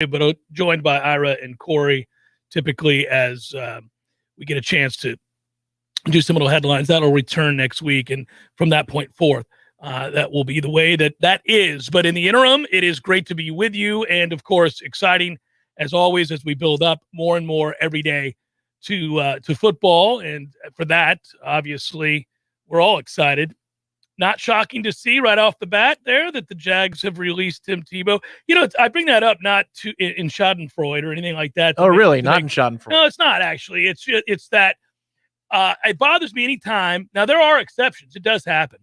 but joined by Ira and Corey, typically as we get a chance to do some little headlines. That'll return next week, and from that point forth, that will be the way that is. But in the interim, it is great to be with you, and of course, exciting as always as we build up more and more every day to football. And for that, obviously, we're all excited. Not shocking to see right off the bat there that the Jags have released Tim Tebow. You know, I bring that up not to in Schadenfreude or anything like that. Really? Not in Schadenfreude? No, it's not actually. It's that it bothers me anytime. Now, there are exceptions. It does happen.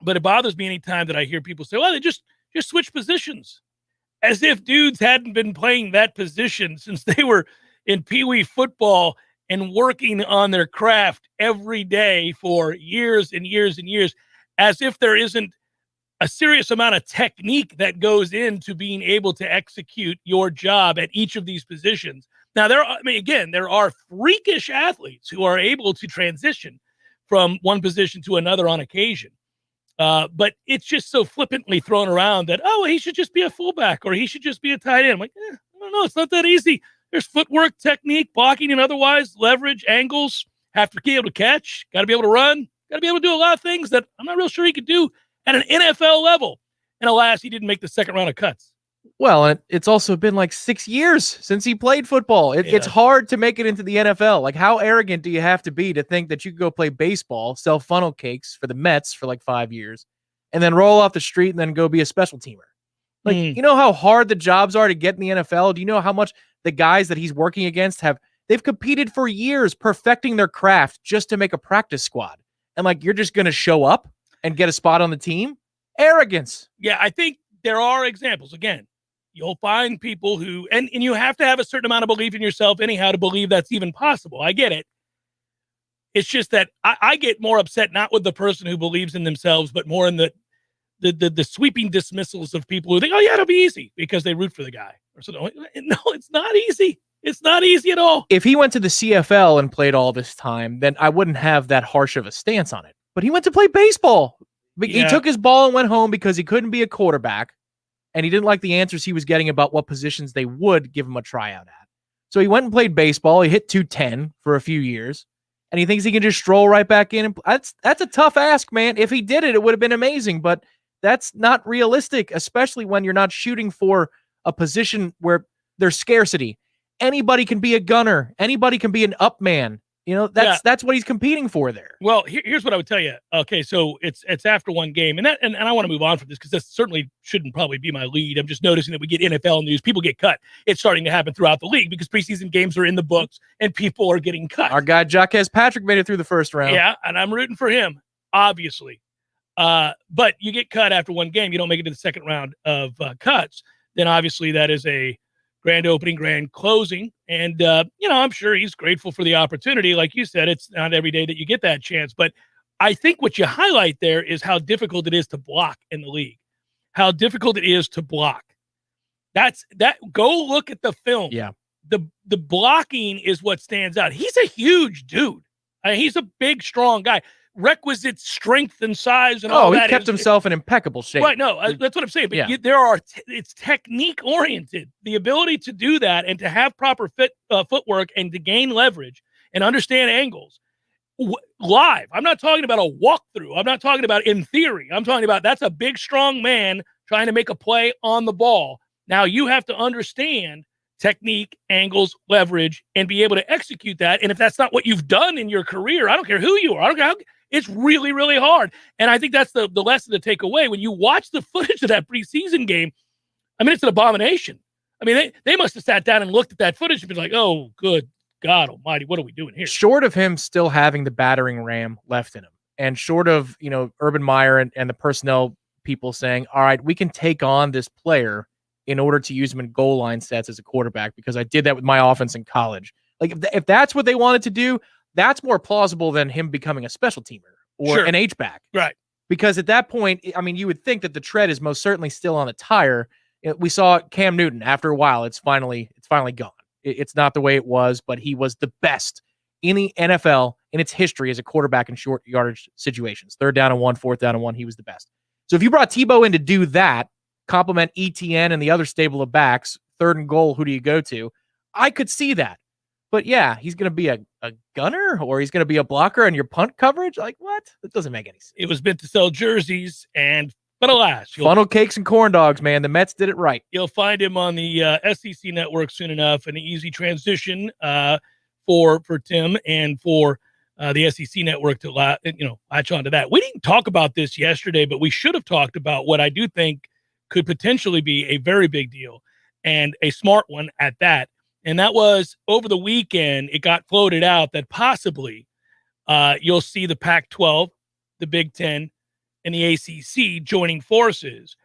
But it bothers me anytime that I hear people say, well, they just switch positions. As if dudes hadn't been playing that position since they were in Pee Wee football and working on their craft every day for years and years and years. As if there isn't a serious amount of technique that goes into being able to execute your job at each of these positions. Now, there are freakish athletes who are able to transition from one position to another on occasion. But it's just so flippantly thrown around that, oh, he should just be a fullback or he should just be a tight end. I'm like, I don't know. It's not that easy. There's footwork, technique, blocking, and otherwise, leverage, angles, have to be able to catch, got to be able to run. Got to be able to do a lot of things that I'm not real sure he could do at an NFL level. And alas, he didn't make the second round of cuts. Well, and it's also been like 6 years since he played football. It's hard to make it into the NFL. Like, how arrogant do you have to be to think that you could go play baseball, sell funnel cakes for the Mets for like 5 years, and then roll off the street and then go be a special teamer? Like, you know how hard the jobs are to get in the NFL? Do you know how much the guys that he's working against they've competed for years perfecting their craft just to make a practice squad? And like, you're just going to show up and get a spot on the team? Arrogance. Yeah, I think there are examples. Again, you'll find people who, and you have to have a certain amount of belief in yourself anyhow to believe that's even possible. I get it. It's just that I get more upset not with the person who believes in themselves, but more in the sweeping dismissals of people who think, oh yeah, it'll be easy because they root for the guy. Or something. No, it's not easy. It's not easy at all. If he went to the CFL and played all this time, then I wouldn't have that harsh of a stance on it. But he went to play baseball. He took his ball and went home because he couldn't be a quarterback, and he didn't like the answers he was getting about what positions they would give him a tryout at. So he went and played baseball. He hit 210 for a few years, and he thinks he can just stroll right back in. And that's a tough ask, man. If he did it, it would have been amazing, but that's not realistic, especially when you're not shooting for a position where there's scarcity. Anybody can be a gunner. Anybody can be an up man. You know, that's what he's competing for there. Well, here's what I would tell you. Okay, so it's after one game, and I want to move on from this because this certainly shouldn't probably be my lead. I'm just noticing that we get NFL news. People get cut. It's starting to happen throughout the league because preseason games are in the books and people are getting cut. Our guy Jacquez Patrick made it through the first round. Yeah, and I'm rooting for him, obviously. But you get cut after one game. You don't make it to the second round of cuts. Then obviously that is a grand opening, grand closing. And, I'm sure he's grateful for the opportunity. Like you said, it's not every day that you get that chance. But I think what you highlight there is how difficult it is to block in the league, how difficult it is to block. Go look at the film. Yeah. The blocking is what stands out. He's a huge dude. He's a big, strong guy. Requisite strength and size and all that. He kept himself in impeccable shape. Right, no, that's what I'm saying. But it's technique-oriented. The ability to do that and to have proper footwork and to gain leverage and understand angles live. I'm not talking about a walkthrough. I'm not talking about in theory. I'm talking about that's a big, strong man trying to make a play on the ball. Now, you have to understand technique, angles, leverage, and be able to execute that. And if that's not what you've done in your career, I don't care who you are. I don't care how. It's really, really hard. And I think that's the lesson to take away. When you watch the footage of that preseason game, I mean, it's an abomination. I mean, they must have sat down and looked at that footage and been like, oh, good God almighty, what are we doing here? Short of him still having the battering ram left in him, and short of, Urban Meyer and the personnel people saying, all right, we can take on this player in order to use him in goal line sets as a quarterback, because I did that with my offense in college. Like, if that's what they wanted to do, that's more plausible than him becoming a special teamer or an H-back. Right. Because at that point, I mean, you would think that the tread is most certainly still on the tire. We saw Cam Newton. After a while, it's finally gone. It's not the way it was, but he was the best in the NFL in its history as a quarterback in short yardage situations. 3rd down and 1, 4th down and 1, he was the best. So if you brought Tebow in to do that, complement ETN and the other stable of backs third and goal, who do you go to? I could see that. But yeah, he's going to be a gunner, or he's going to be a blocker on your punt coverage. Like, what? That doesn't make any sense. It was meant to sell jerseys, but alas, funnel cakes and corn dogs, man. The Mets did it right. You'll find him on the SEC network soon enough. An easy transition for Tim and for the SEC network to latch onto that. We didn't talk about this yesterday, but we should have talked about what I do think could potentially be a very big deal, and a smart one at that. And that was over the weekend, it got floated out that possibly you'll see the Pac-12, the Big Ten, and the ACC joining forces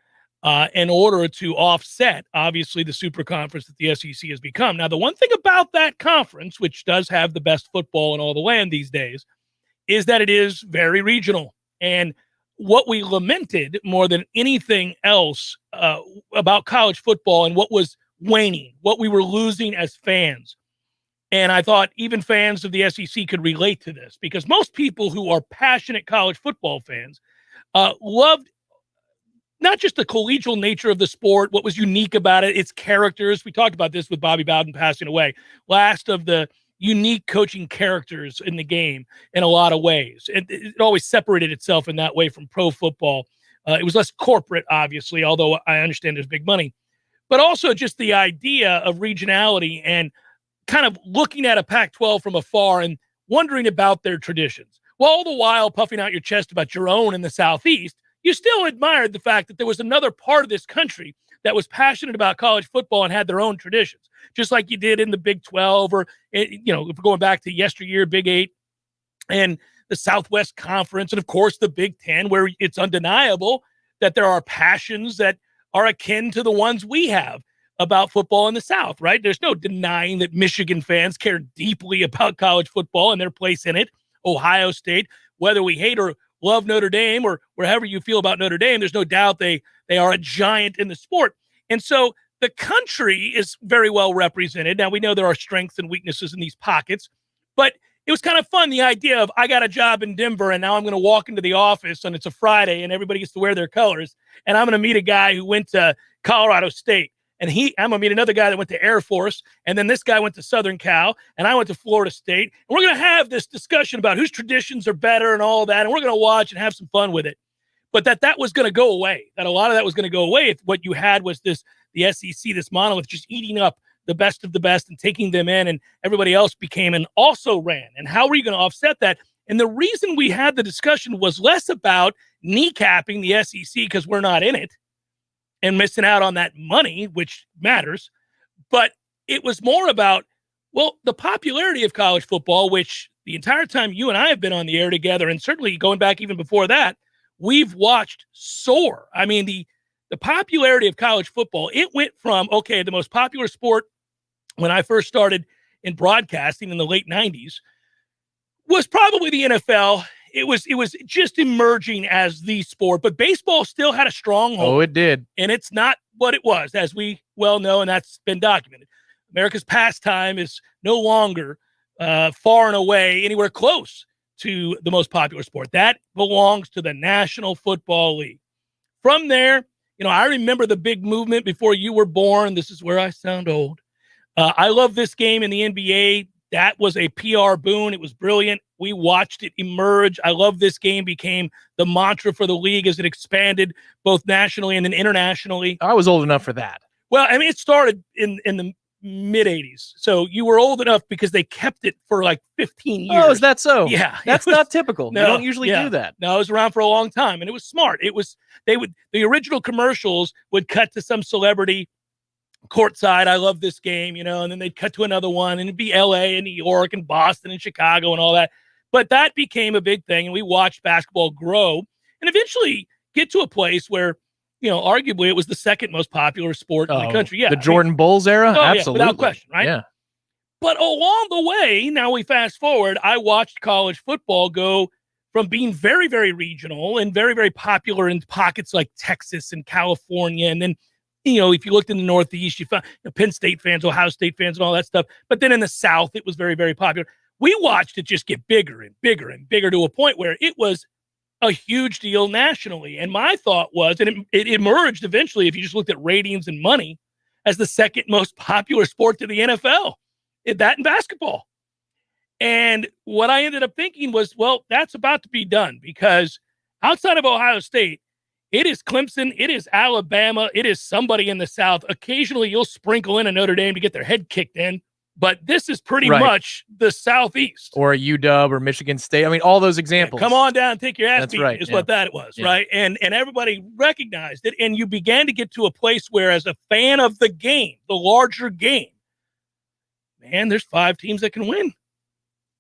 in order to offset, obviously, the super conference that the SEC has become. Now, the one thing about that conference, which does have the best football in all the land these days, is that it is very regional. And what we lamented more than anything else about college football and what was waning, what we were losing as fans. And I thought even fans of the SEC could relate to this, because most people who are passionate college football fans loved not just the collegial nature of the sport, what was unique about it, its characters. We talked about this with Bobby Bowden passing away. Last of the unique coaching characters in the game in a lot of ways. It always separated itself in that way from pro football. It was less corporate, obviously, although I understand there's big money. But also just the idea of regionality and kind of looking at a Pac-12 from afar and wondering about their traditions. While all the while puffing out your chest about your own in the Southeast, you still admired the fact that there was another part of this country that was passionate about college football and had their own traditions, just like you did in the Big 12 or, if we're going back to yesteryear, Big 8 and the Southwest Conference, and, of course, the Big 10, where it's undeniable that there are passions that are akin to the ones we have about football in the South, right? There's no denying that Michigan fans care deeply about college football and their place in it. Ohio State, whether we hate or love Notre Dame or wherever you feel about Notre Dame, there's no doubt they are a giant in the sport. And so the country is very well represented. Now, we know there are strengths and weaknesses in these pockets, but it was kind of fun, the idea of I got a job in Denver and now I'm going to walk into the office and it's a Friday and everybody gets to wear their colors. And I'm going to meet a guy who went to Colorado State, and I'm going to meet another guy that went to Air Force. And then this guy went to Southern Cal, and I went to Florida State. And we're going to have this discussion about whose traditions are better and all that. And we're going to watch and have some fun with it. But that was going to go away, that a lot of that was going to go away if what you had was the SEC, this monolith just eating up the best of the best and taking them in, and everybody else became and also ran. And how were you going to offset that? And the reason we had the discussion was less about kneecapping the SEC because we're not in it and missing out on that money, which matters. But it was more about, well, the popularity of college football, which the entire time you and I have been on the air together, and certainly going back even before that, we've watched soar. I mean, the popularity of college football, it went from, okay, the most popular sport when I first started in broadcasting in the late 90s was probably the NFL. It was just emerging as the sport, but baseball still had a stronghold. Oh, it did. And it's not what it was, as we well know, and that's been documented. America's pastime is no longer far and away anywhere close to the most popular sport. That belongs to the National Football League. From there, I remember the big movement before you were born. This is where I sound old. I love this game in the NBA. That was a PR boon. It was brilliant. We watched it emerge. I love this game became the mantra for the league as it expanded both nationally and then internationally. I was old enough for that. Well, I mean, it started in the mid-'80s. So you were old enough because they kept it for like 15 years. Oh, is that so? Yeah. That's not typical. No, you don't usually do that. No, it was around for a long time, and it was smart. The original commercials would cut to some celebrity courtside. I love this game, and then they'd cut to another one, and it'd be LA and New York and Boston and Chicago and all that. But that became a big thing, and we watched basketball grow and eventually get to a place where, arguably it was the second most popular sport in the country. Yeah, the Jordan Bulls era? Absolutely. Without question, right? Yeah. But along the way, now we fast forward, I watched college football go from being very, very regional and very, very popular in pockets like Texas and California. And then, if you looked in the Northeast, you found Penn State fans, Ohio State fans, and all that stuff. But then in the South, it was very, very popular. We watched it just get bigger and bigger and bigger to a point where it was a huge deal nationally. And my thought was, and it emerged eventually, if you just looked at ratings and money, as the second most popular sport to the NFL. That and basketball. And what I ended up thinking was, well, that's about to be done because outside of Ohio State, it is Clemson, it is Alabama, it is somebody in the South. Occasionally you'll sprinkle in a Notre Dame to get their head kicked in, but this is pretty much the Southeast. Or a UW or Michigan State. I mean, all those examples. Yeah, come on down and take your ass That's beaten right, is yeah. what that was, right? And everybody recognized it, and you began to get to a place where, as a fan of the game, the larger game, man, there's 5 teams that can win.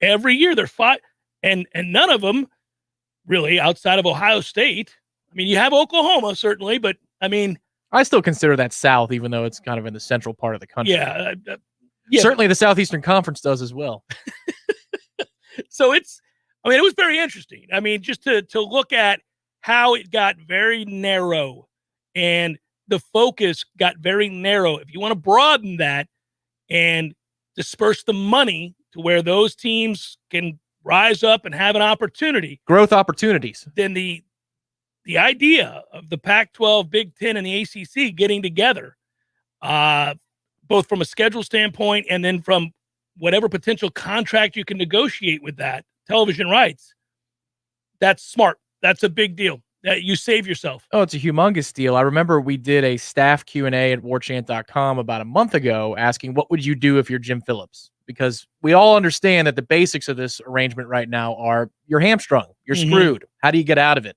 Every year they're 5, and none of them really outside of Ohio State. I mean, you have Oklahoma, certainly, but, I mean... I still consider that South, even though it's kind of in the central part of the country. Yeah. Certainly the Southeastern Conference does as well. So it was very interesting. I mean, just to look at how it got very narrow and the focus got very narrow. If you want to broaden that and disperse the money to where those teams can rise up and have an opportunity. Growth opportunities. Then the idea of the Pac-12, Big Ten, and the ACC getting together, both from a schedule standpoint and then from whatever potential contract you can negotiate with that, television rights, that's smart. That's a big deal. You save yourself. Oh, it's a humongous deal. I remember we did a staff Q&A at warchant.com about a month ago asking, what would you do if you're Jim Phillips? Because we all understand that the basics of this arrangement right now are you're hamstrung, you're screwed. How do you get out of it?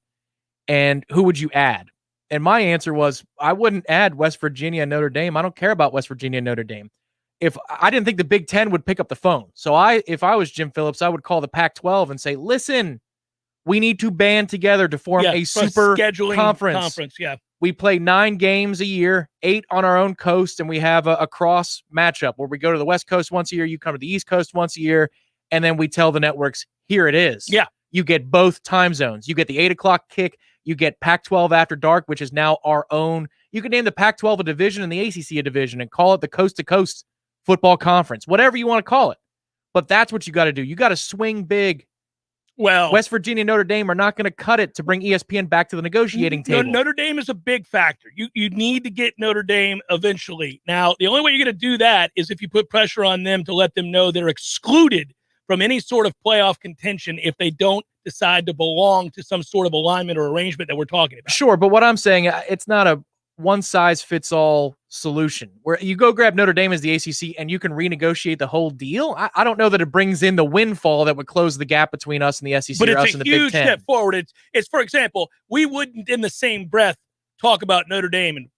And who would you add? And my answer was, I wouldn't add West Virginia and Notre Dame. I don't care about West Virginia and Notre Dame. If I didn't think the Big Ten would pick up the phone. So if I was Jim Phillips, I would call the Pac-12 and say, listen, we need to band together to form a super scheduling conference. Yeah. We play 9 games a year, 8 on our own coast, and we have a cross matchup where we go to the West Coast once a year, you come to the East Coast once a year, and then we tell the networks, here it is. Yeah. You get both time zones. You get the 8 o'clock kick. You get Pac-12 After Dark, which is now our own. You can name the Pac-12 a division and the ACC a division and call it the Coast-to-Coast Football Conference, whatever you want to call it. But that's what you got to do. You got to swing big. Well, West Virginia and Notre Dame are not going to cut it to bring ESPN back to the negotiating table. Notre Dame is a big factor. You need to get Notre Dame eventually. Now, the only way you're going to do that is if you put pressure on them to let them know they're excluded from any sort of playoff contention if they don't decide to belong to some sort of alignment or arrangement that we're talking about. Sure, but what I'm saying, it's not a one-size-fits-all solution where you go grab Notre Dame as the ACC and you can renegotiate the whole deal. I don't know that it brings in the windfall that would close the gap between us and the SEC or us and the Big Ten. But it's a huge step forward. It's, for example, we wouldn't in the same breath talk about Notre Dame and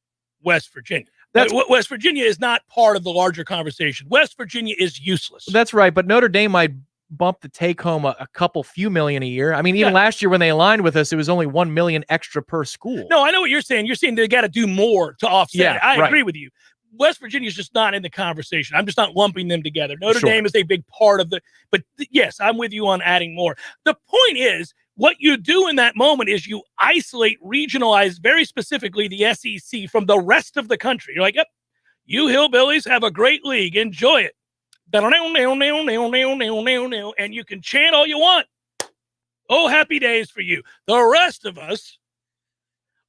West Virginia. West Virginia is not part of the larger conversation. West Virginia is useless. That's right, but Notre Dame might bump the take home a few million a year. I mean, even last year when they aligned with us, it was only 1 million extra per school. No, I know what you're saying. You're saying they got to do more to offset it. I agree with you. West Virginia is just not in the conversation. I'm just not lumping them together. Notre Dame is a big part of but yes, I'm with you on adding more. The point is, what you do in that moment is you isolate, regionalize very specifically the SEC from the rest of the country. You're like, yep, you hillbillies have a great league. Enjoy it. And you can chant all you want. Oh, happy days for you. The rest of us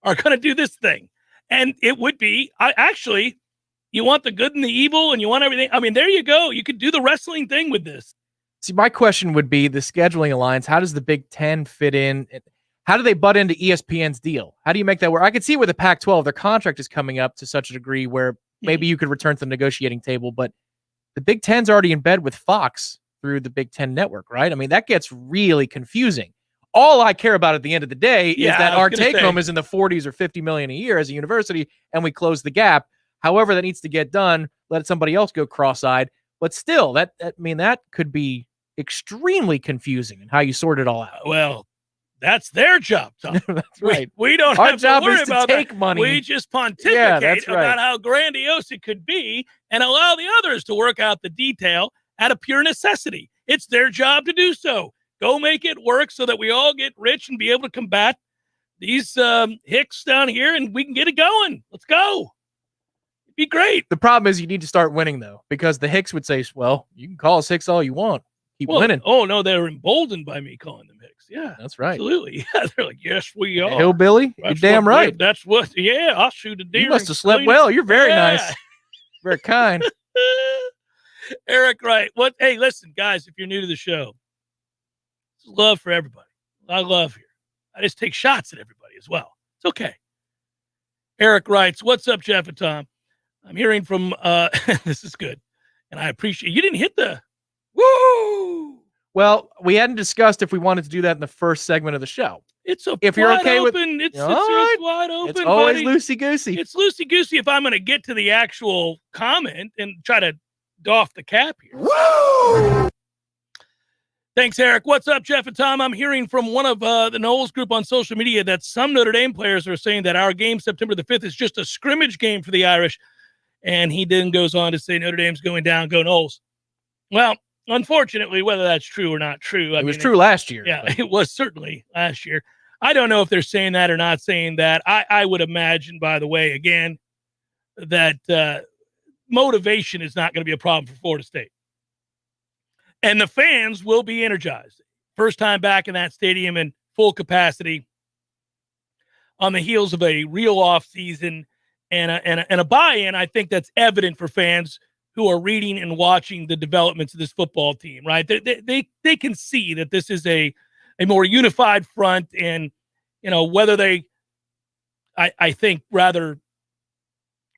are going to do this thing. And it would be, you want the good and the evil and you want everything. I mean, there you go. You could do the wrestling thing with this. See, my question would be the scheduling alliance. How does the Big Ten fit in? How do they butt into ESPN's deal? How do you make that work? I could see where the Pac-12, their contract is coming up to such a degree where maybe you could return to the negotiating table, but the Big Ten's already in bed with Fox through the Big Ten network, right? I mean, that gets really confusing. All I care about at the end of the day is that our take home is in the 40s or 50 million a year as a university, and we close the gap. However that needs to get done, let somebody else go cross-eyed. But still, that could be extremely confusing in how you sort it all out. Well, that's their job, Tom. That's right. We don't Our have job to worry is to about take that. money. We just pontificate that's right. about how grandiose it could be and allow the others to work out the detail out of pure necessity. It's their job to do so. Go make it work so that we all get rich and be able to combat these hicks down here and we can get it going. Let's go. It'd be great. The problem is you need to start winning, though, because the hicks would say, well, you can call us hicks all you want. Keep winning. Oh, no, they're emboldened by me calling them hicks. Yeah, that's right. Absolutely. Yeah, they're like, yes, we are. Hillbilly, you're damn right. That's what, I'll shoot a deer. You must have slept well. You're very nice. Very kind. Eric, right. Hey, listen, guys, if you're new to the show, it's love for everybody. I love here. I just take shots at everybody as well. It's okay. Eric writes, what's up, Jeff and Tom? I'm hearing from, this is good. And I appreciate, you didn't hit the, woo! Well, we hadn't discussed if we wanted to do that in the first segment of the show. It's a if you're okay open, with it's wide open. It's always buddy. loosey-goosey. It's loosey-goosey if I'm going to get to the actual comment and try to doff the cap here. Woo! Thanks, Eric. What's up, Jeff and Tom? I'm hearing from one of the Noles group on social media that some Notre Dame players are saying that our game September the 5th is just a scrimmage game for the Irish. And he then goes on to say Notre Dame's going down, go Noles. Well, unfortunately, whether that's true or not true. It was true last year. Yeah, it was certainly last year. I don't know if they're saying that or not saying that. I would imagine, by the way, again, that motivation is not going to be a problem for Florida State. And the fans will be energized. First time back in that stadium in full capacity on the heels of a real off season and a buy-in. I think that's evident for fans who are reading and watching the developments of this football team, right? They can see that this is a more unified front, and, you know, whether they, I think, rather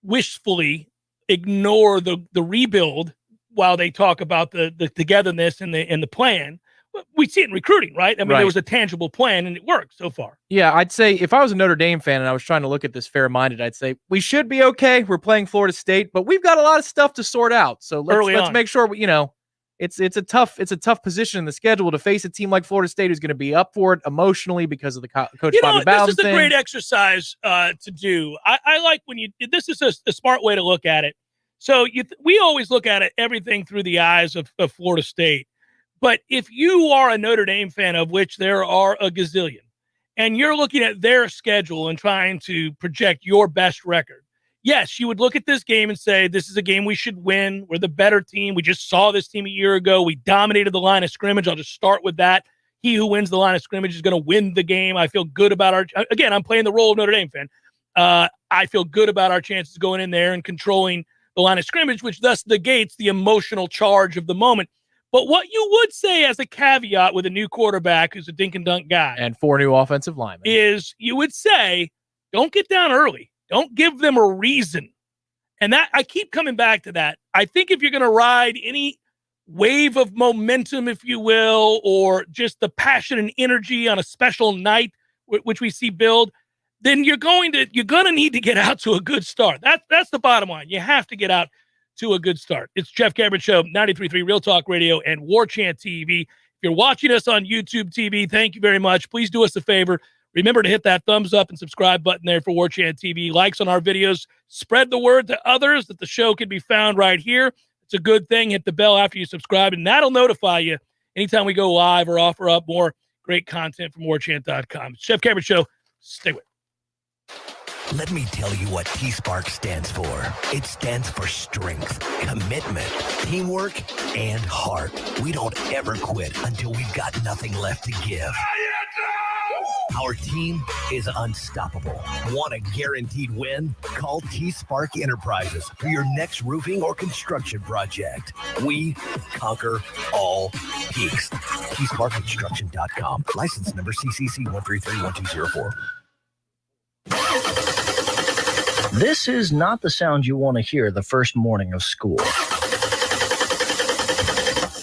wishfully ignore the rebuild while they talk about the togetherness and the plan. We see it in recruiting, right? I mean, There was a tangible plan, and it worked so far. Yeah, I'd say if I was a Notre Dame fan and I was trying to look at this fair-minded, I'd say we should be okay. We're playing Florida State, but we've got a lot of stuff to sort out. So let's make sure it's a tough position in the schedule to face a team like Florida State who's going to be up for it emotionally because of the Coach Bobby Bowden This is a great exercise to do. I like when this is a smart way to look at it. So we always look at it, everything through the eyes of Florida State. But if you are a Notre Dame fan, of which there are a gazillion, and you're looking at their schedule and trying to project your best record, yes, you would look at this game and say, this is a game we should win. We're the better team. We just saw this team a year ago. We dominated the line of scrimmage. I'll just start with that. He who wins the line of scrimmage is going to win the game. I feel good about again, I'm playing the role of Notre Dame fan. I feel good about our chances going in there and controlling the line of scrimmage, which thus negates the emotional charge of the moment. But what you would say as a caveat with a new quarterback who's a dink and dunk guy and 4 new offensive linemen is you would say, don't get down early. Don't give them a reason. And that I keep coming back to that. I think if you're going to ride any wave of momentum, if you will, or just the passion and energy on a special night, which we see build, then you're going to need to get out to a good start. That's the bottom line. You have to get out to a good start. It's Jeff Cameron Show, 93.3 Real Talk Radio and Warchant TV. If you're watching us on YouTube TV, thank you very much. Please do us a favor. Remember to hit that thumbs up and subscribe button there for Warchant TV. Likes on our videos. Spread the word to others that the show can be found right here. It's a good thing. Hit the bell after you subscribe, and that'll notify you anytime we go live or offer up more great content from warchant.com. It's Jeff Cameron Show. Stay with. Let me tell you what T-Spark stands for. It stands for strength, commitment, teamwork, and heart. We don't ever quit until we've got nothing left to give. Our team is unstoppable. Want a guaranteed win? Call T-Spark Enterprises for your next roofing or construction project. We conquer all peaks. TSparkConstruction.com. License number CCC 1331204. This is not the sound you want to hear the first morning of school.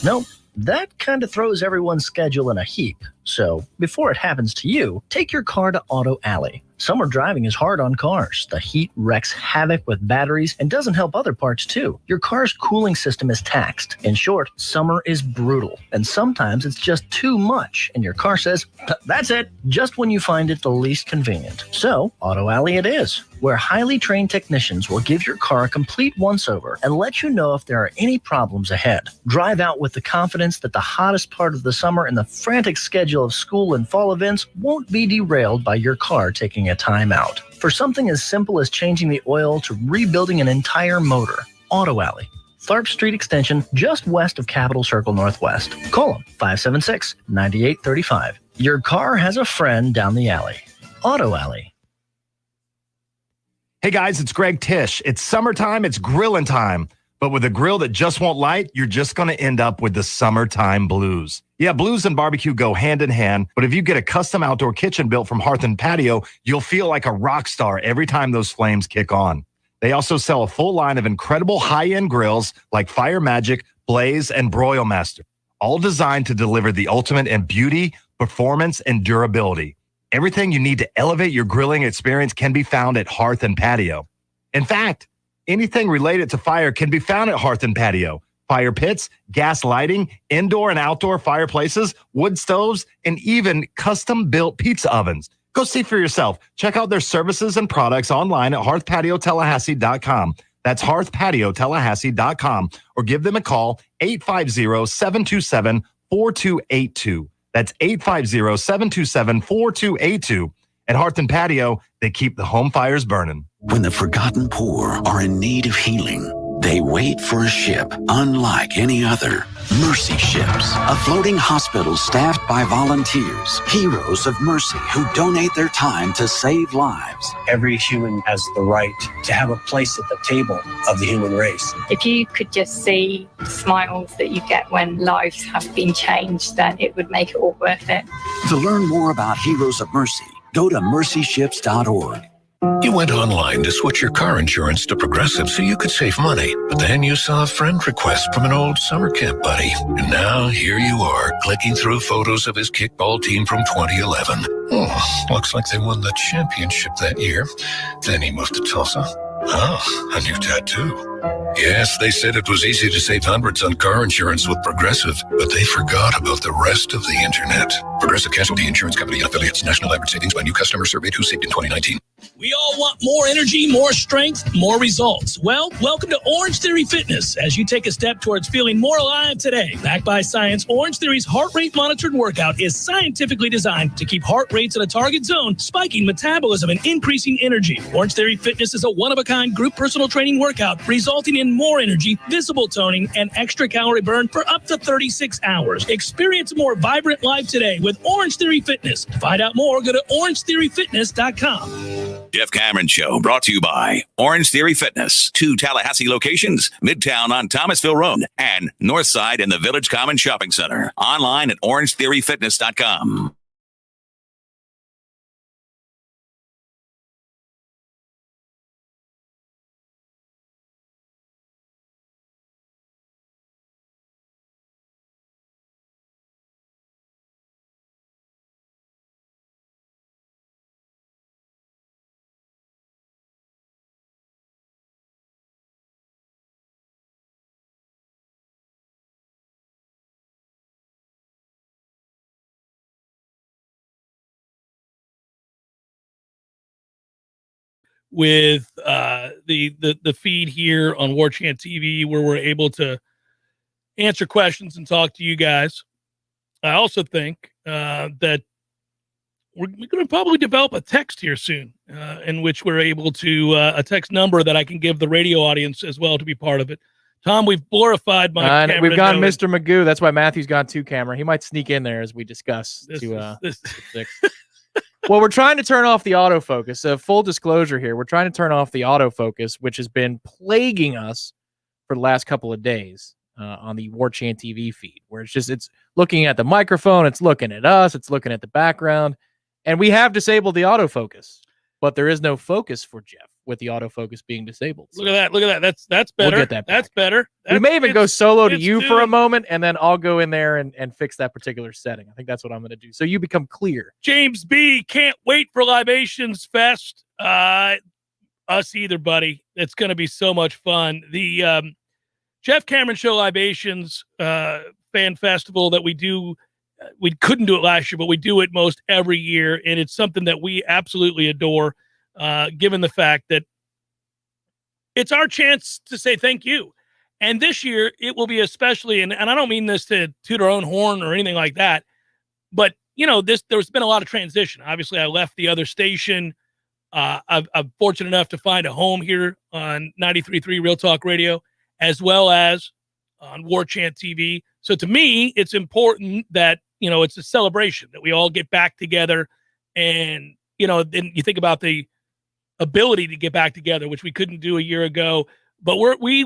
Nope, that kind of throws everyone's schedule in a heap. So before it happens to you, take your car to Auto Alley. Summer driving is hard on cars. The heat wreaks havoc with batteries and doesn't help other parts too. Your car's cooling system is taxed. In short, summer is brutal. And sometimes it's just too much. And your car says, that's it, just when you find it the least convenient. So, Auto Alley it is, where highly trained technicians will give your car a complete once-over and let you know if there are any problems ahead. Drive out with the confidence that the hottest part of the summer and the frantic schedule of school and fall events won't be derailed by your car taking a time out. For something as simple as changing the oil to rebuilding an entire motor, Auto Alley, Tharp Street Extension, just west of Capitol Circle Northwest. Call them 576-9835. Your car has a friend down the alley. Auto Alley. Hey guys, it's Greg Tish. It's summertime, it's grilling time. But with a grill that just won't light, you're just going to end up with the summertime blues. Yeah, blues and barbecue go hand in hand, but if you get a custom outdoor kitchen built from Hearth and Patio, you'll feel like a rock star every time those flames kick on. They also sell a full line of incredible high-end grills like Fire Magic, Blaze, and Broil Master, all designed to deliver the ultimate in beauty, performance, and durability. Everything you need to elevate your grilling experience can be found at Hearth and Patio. In fact, anything related to fire can be found at Hearth and Patio. Fire pits, gas lighting, indoor and outdoor fireplaces, wood stoves, and even custom-built pizza ovens. Go see for yourself. Check out their services and products online at hearthpatiotallahassee.com. That's hearthpatiotallahassee.com, or give them a call, 850-727-4282. That's 850-727-4282. At Hearth and Patio, they keep the home fires burning. When the forgotten poor are in need of healing, they wait for a ship unlike any other. Mercy Ships, a floating hospital staffed by volunteers, heroes of mercy who donate their time to save lives. Every human has the right to have a place at the table of the human race. If you could just see the smiles that you get when lives have been changed, then it would make it all worth it. To learn more about Heroes of Mercy, go to mercyships.org. You went online to switch your car insurance to Progressive so you could save money, but then you saw a friend request from an old summer camp buddy. And now here you are, clicking through photos of his kickball team from 2011. Oh, looks like they won the championship that year. Then he moved to Tulsa. Oh, a new tattoo. Yes, they said it was easy to save hundreds on car insurance with Progressive, but they forgot about the rest of the internet. Progressive Casualty Insurance Company and affiliates. National average savings by new customer surveyed who saved in 2019. We all want more energy, more strength, more results. Well, welcome to Orange Theory Fitness as you take a step towards feeling more alive today. Backed by science, Orange Theory's heart rate monitored workout is scientifically designed to keep heart rates in a target zone, spiking metabolism and increasing energy. Orange Theory Fitness is a one-of-a-kind group personal training workout resulting in more energy, visible toning, and extra calorie burn for up to 36 hours. Experience a more vibrant life today with Orange Theory Fitness. To find out more, go to orangetheoryfitness.com. Jeff Cameron Show, brought to you by Orange Theory Fitness. 2 Tallahassee locations, Midtown on Thomasville Road and Northside in the Village Common Shopping Center. Online at orangetheoryfitness.com. With the feed here on Warchant TV, where we're able to answer questions and talk to you guys. I also think that we're going to probably develop a text here soon, in which we're able to a text number that I can give the radio audience as well to be part of it. Tom, we've glorified my camera. We've got Mr. Magoo. That's why Matthew's got 2 camera. He might sneak in there as we discuss. Well, we're trying to turn off the autofocus. Full disclosure here, we're trying to turn off the autofocus, which has been plaguing us for the last couple of days on the Warchant TV feed, where it's looking at the microphone, it's looking at us, it's looking at the background, and we have disabled the autofocus, but there is no focus for Jeff with the autofocus being disabled. So look at that. That's better. We'll get that back. That's better. We may even go solo to you for a moment, and then I'll go in there and fix that particular setting. I think that's what I'm going to do. So you become clear. James B. Can't wait for Libations Fest. Us either, buddy. It's going to be so much fun. The Jeff Cameron Show Libations Fan Festival that we do. We couldn't do it last year, but we do it most every year, and it's something that we absolutely adore. Given the fact that it's our chance to say thank you. And this year it will be especially, and I don't mean this to toot our own horn or anything like that, but there's been a lot of transition. Obviously I left the other station. I'm fortunate enough to find a home here on 93.3 Real Talk Radio, as well as on Warchant TV. So to me, it's important that, it's a celebration that we all get back together. And, then you think about the ability to get back together, which we couldn't do a year ago. But we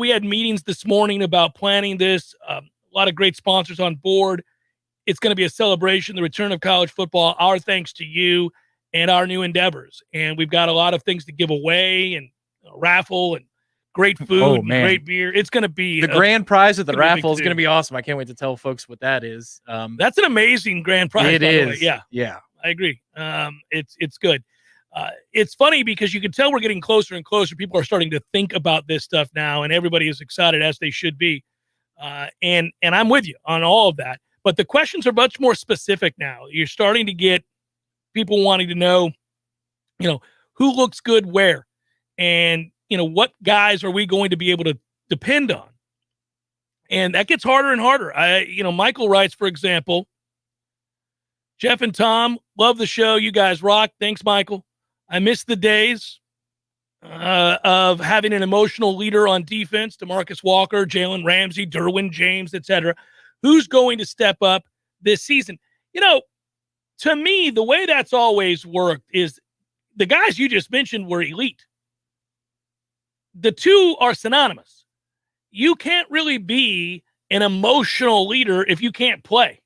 had meetings this morning about planning this. A lot of great sponsors on board. It's going to be a celebration, the return of college football, our thanks to you and our new endeavors. And we've got a lot of things to give away and a raffle and great food and great beer. It's going to be the grand prize of the raffle is going to be awesome. I can't wait to tell folks what that is. That's an amazing grand prize. It is. Yeah. I agree. It's good. It's funny because you can tell we're getting closer and closer. People are starting to think about this stuff now, and everybody is excited, as they should be. And I'm with you on all of that. But the questions are much more specific now. You're starting to get people wanting to know, who looks good where, and what guys are we going to be able to depend on? And that gets harder and harder. Michael writes, for example, Jeff and Tom, love the show. You guys rock. Thanks, Michael. I miss the days of having an emotional leader on defense, DeMarcus Walker, Jalen Ramsey, Derwin James, etc. Who's going to step up this season? To me, the way that's always worked is the guys you just mentioned were elite. The two are synonymous. You can't really be an emotional leader if you can't play.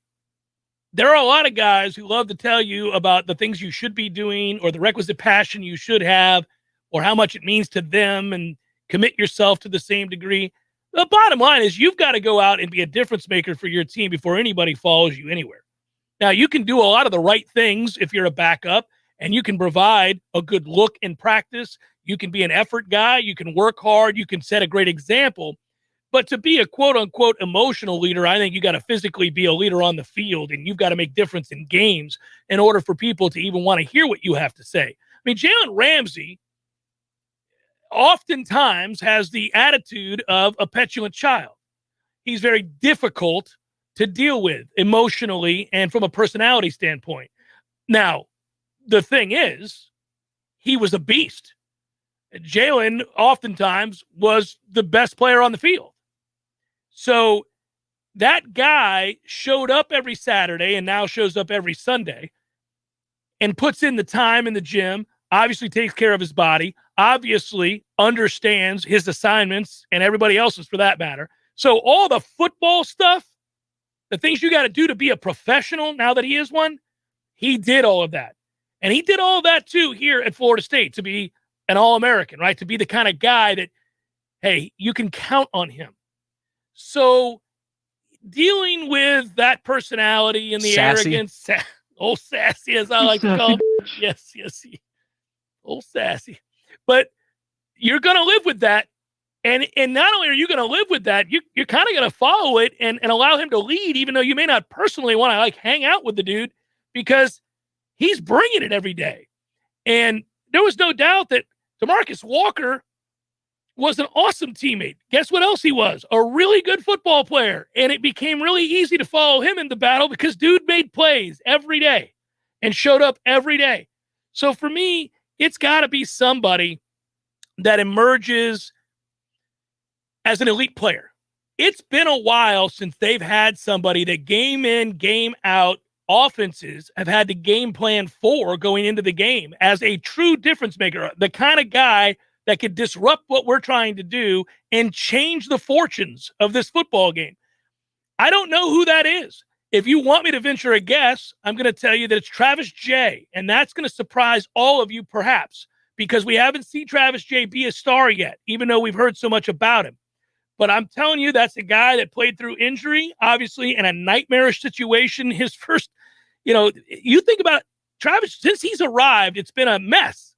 There are a lot of guys who love to tell you about the things you should be doing or the requisite passion you should have or how much it means to them and commit yourself to the same degree. The bottom line is you've got to go out and be a difference maker for your team before anybody follows you anywhere. Now, you can do a lot of the right things if you're a backup, and you can provide a good look in practice. You can be an effort guy. You can work hard. You can set a great example. But to be a quote-unquote emotional leader, I think you got to physically be a leader on the field, and you've got to make difference in games in order for people to even want to hear what you have to say. I mean, Jalen Ramsey oftentimes has the attitude of a petulant child. He's very difficult to deal with emotionally and from a personality standpoint. Now, the thing is, he was a beast. Jalen oftentimes was the best player on the field. So that guy showed up every Saturday and now shows up every Sunday and puts in the time in the gym, obviously takes care of his body, obviously understands his assignments and everybody else's for that matter. So all the football stuff, the things you got to do to be a professional now that he is one, he did all of that. And he did all of that too here at Florida State to be an All-American, right? To be the kind of guy that, hey, you can count on him. So dealing with that personality and the arrogance, old sassy, as I like to call him. Yes. Old sassy. But you're going to live with that. And not only are you going to live with that, you're kind of going to follow it and allow him to lead, even though you may not personally want to hang out with the dude because he's bringing it every day. And there was no doubt that DeMarcus Walker was an awesome teammate. Guess what else he was? A really good football player. And it became really easy to follow him in the battle because dude made plays every day and showed up every day. So for me, it's got to be somebody that emerges as an elite player. It's been a while since they've had somebody that game in, game out offenses have had to game plan for going into the game as a true difference maker, the kind of guy that could disrupt what we're trying to do and change the fortunes of this football game. I don't know who that is. If you want me to venture a guess, I'm going to tell you that it's Travis Jay, and that's going to surprise all of you perhaps because we haven't seen Travis Jay be a star yet, even though we've heard so much about him. But I'm telling you, that's a guy that played through injury, obviously, in a nightmarish situation. His first, you think about Travis, since he's arrived, it's been a mess.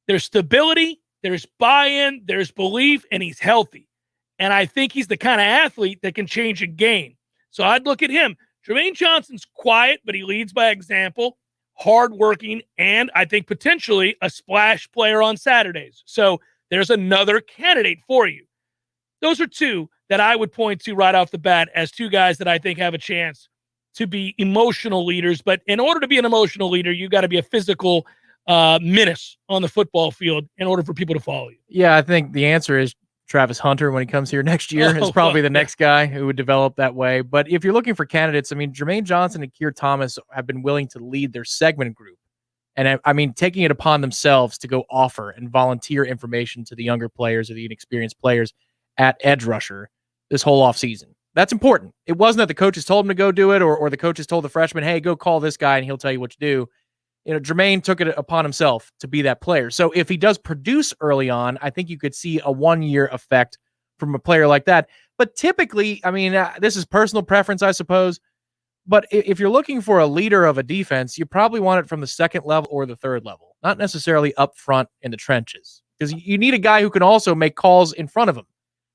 There's stability, there's buy-in, there's belief, and he's healthy. And I think he's the kind of athlete that can change a game. So I'd look at him. Jermaine Johnson's quiet, but he leads by example, hardworking, and I think potentially a splash player on Saturdays. So there's another candidate for you. Those are two that I would point to right off the bat as two guys that I think have a chance to be emotional leaders. But in order to be an emotional leader, you got to be a physical menace on the football field in order for people to follow you. Yeah, I think the answer is Travis Hunter when he comes here next year is probably the next guy who would develop that way. But if you're looking for candidates, I mean, Jermaine Johnson and Keir Thomas have been willing to lead their segment group And I mean, taking it upon themselves to go offer and volunteer information to the younger players or the inexperienced players at edge rusher this whole offseason. That's important. It wasn't that the coaches told him to go do it or the coaches told the freshman, hey, go call this guy and he'll tell you what to do. Jermaine took it upon himself to be that player. So if he does produce early on, I think you could see a 1-year effect from a player like that. But typically, I mean, this is personal preference, I suppose. But if you're looking for a leader of a defense, you probably want it from the second level or the third level, not necessarily up front in the trenches, because you need a guy who can also make calls in front of him.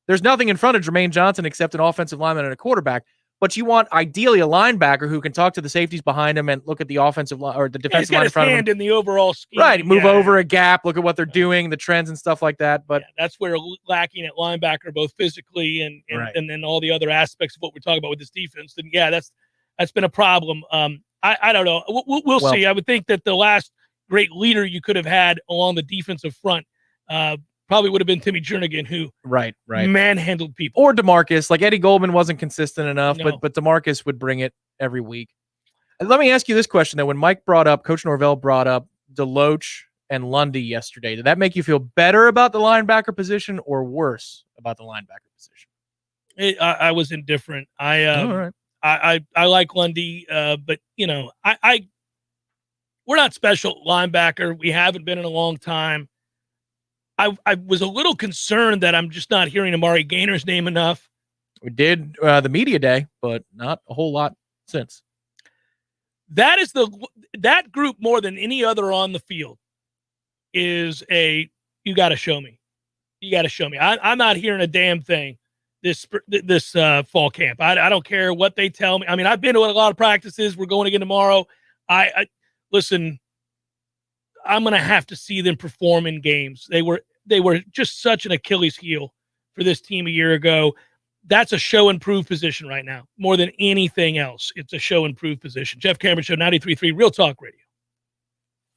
There's nothing in front of Jermaine Johnson except an offensive lineman and a quarterback, but you want ideally a linebacker who can talk to the safeties behind him and look at the offensive line or the defensive line in front of him. In the overall scheme. Right, move over a gap, look at what they're doing, the trends and stuff like that. But that's where lacking at linebacker, both physically and then all the other aspects of what we're talking about with this defense. And that's been a problem. I don't know. We'll see. I would think that the last great leader you could have had along the defensive front probably would have been Timmy Jernigan, who manhandled people. Or DeMarcus. Like Eddie Goldman wasn't consistent enough, but DeMarcus would bring it every week. And let me ask you this question, though. When Coach Norvell brought up Deloach and Lundy yesterday, did that make you feel better about the linebacker position or worse about the linebacker position? I was indifferent. All right. I like Lundy, but we're not special linebacker. We haven't been in a long time. I was a little concerned that I'm just not hearing Amari Gainer's name enough. We did the media day, but not a whole lot since. That group more than any other on the field is you got to show me. You got to show me. I'm not hearing a damn thing this fall camp. I don't care what they tell me. I mean, I've been to a lot of practices. We're going again tomorrow. I listen. I'm going to have to see them perform in games. They were just such an Achilles heel for this team a year ago. That's a show and prove position right now. More than anything else, it's a show and prove position. Jeff Cameron Show, 93.3 Real Talk Radio.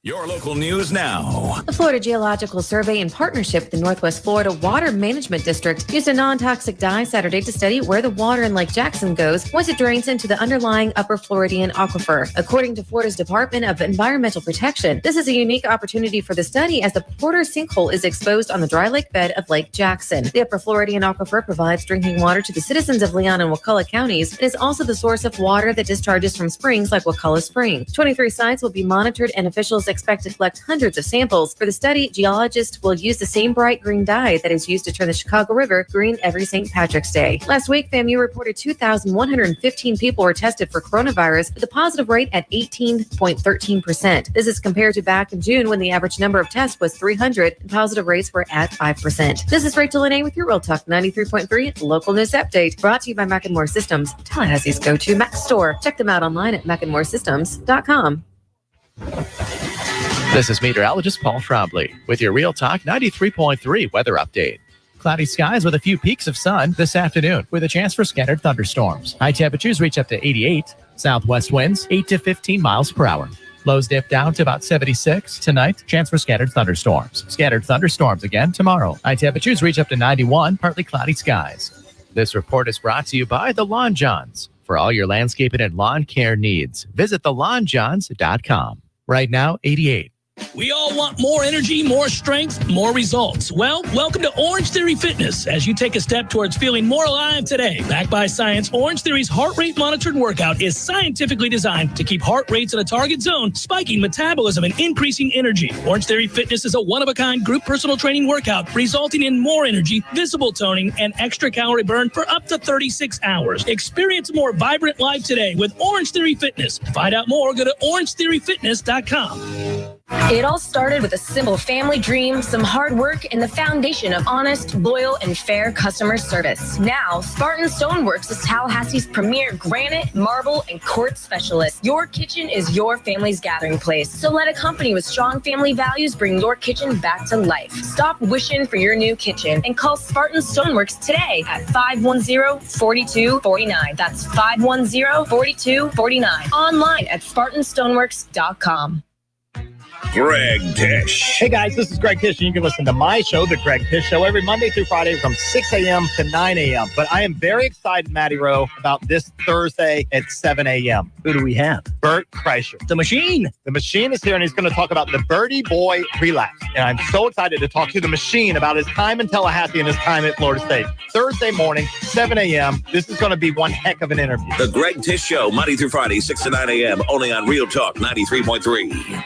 Your local news now. The Florida Geological Survey, in partnership with the Northwest Florida Water Management District, used a non-toxic dye Saturday to study where the water in Lake Jackson goes once it drains into the underlying Upper Floridian aquifer. According to Florida's Department of Environmental Protection, this is a unique opportunity for the study as the Porter sinkhole is exposed on the dry lake bed of Lake Jackson. The Upper Floridian aquifer provides drinking water to the citizens of Leon and Wakulla counties and is also the source of water that discharges from springs like Wakulla Spring. 23 sites will be monitored, and officials expect to collect hundreds of samples. For the study, geologists will use the same bright green dye that is used to turn the Chicago River green every St. Patrick's Day. Last week, FAMU reported 2,115 people were tested for coronavirus with a positive rate at 18.13%. This is compared to back in June when the average number of tests was 300 and positive rates were at 5%. This is Rachel Lene with your Real Talk 93.3 local news update, brought to you by Mac & More Systems, Tallahassee's go-to Mac store. Check them out online at macandmoresystems.com. This is meteorologist Paul Trombley with your Real Talk 93.3 weather update. Cloudy skies with a few peaks of sun this afternoon with a chance for scattered thunderstorms. High temperatures reach up to 88. Southwest winds 8 to 15 miles per hour. Lows dip down to about 76 tonight. Chance for scattered thunderstorms. Scattered thunderstorms again tomorrow. High temperatures reach up to 91. Partly cloudy skies. This report is brought to you by the Lawn Johns. For all your landscaping and lawn care needs, visit thelawnjohns.com. Right now, 88. We all want more energy, more strength, more results. Well, welcome to Orange Theory Fitness as you take a step towards feeling more alive today. Backed by science, Orange Theory's heart rate monitored workout is scientifically designed to keep heart rates in a target zone, spiking metabolism and increasing energy. Orange Theory Fitness is a one-of-a-kind group personal training workout resulting in more energy, visible toning, and extra calorie burn for up to 36 hours. Experience a more vibrant life today with Orange Theory Fitness. To find out more, go to orangetheoryfitness.com. It all started with a simple family dream, some hard work, and the foundation of honest, loyal, and fair customer service. Now, Spartan Stoneworks is Tallahassee's premier granite, marble, and quartz specialist. Your kitchen is your family's gathering place. So let a company with strong family values bring your kitchen back to life. Stop wishing for your new kitchen and call Spartan Stoneworks today at 510-4249. That's 510-4249. Online at spartanstoneworks.com. Greg Tish. Hey guys, this is Greg Tish, and you can listen to my show, The Greg Tish Show, every Monday through Friday from 6 a.m. to 9 a.m. But I am very excited, Matty Rowe, about this Thursday at 7 a.m. Who do we have? Bert Kreischer. The Machine. The Machine is here, and he's going to talk about the Birdie Boy relapse. And I'm so excited to talk to the Machine about his time in Tallahassee and his time at Florida State. Thursday morning, 7 a.m. This is going to be one heck of an interview. The Greg Tish Show, Monday through Friday, 6 to 9 a.m., only on Real Talk 93.3.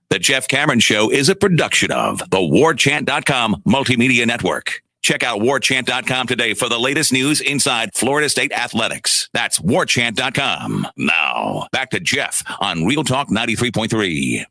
The Jeff Cameron Show is a production of the Warchant.com Multimedia Network. Check out Warchant.com today for the latest news inside Florida State athletics. That's Warchant.com. Now, back to Jeff on Real Talk 93.3.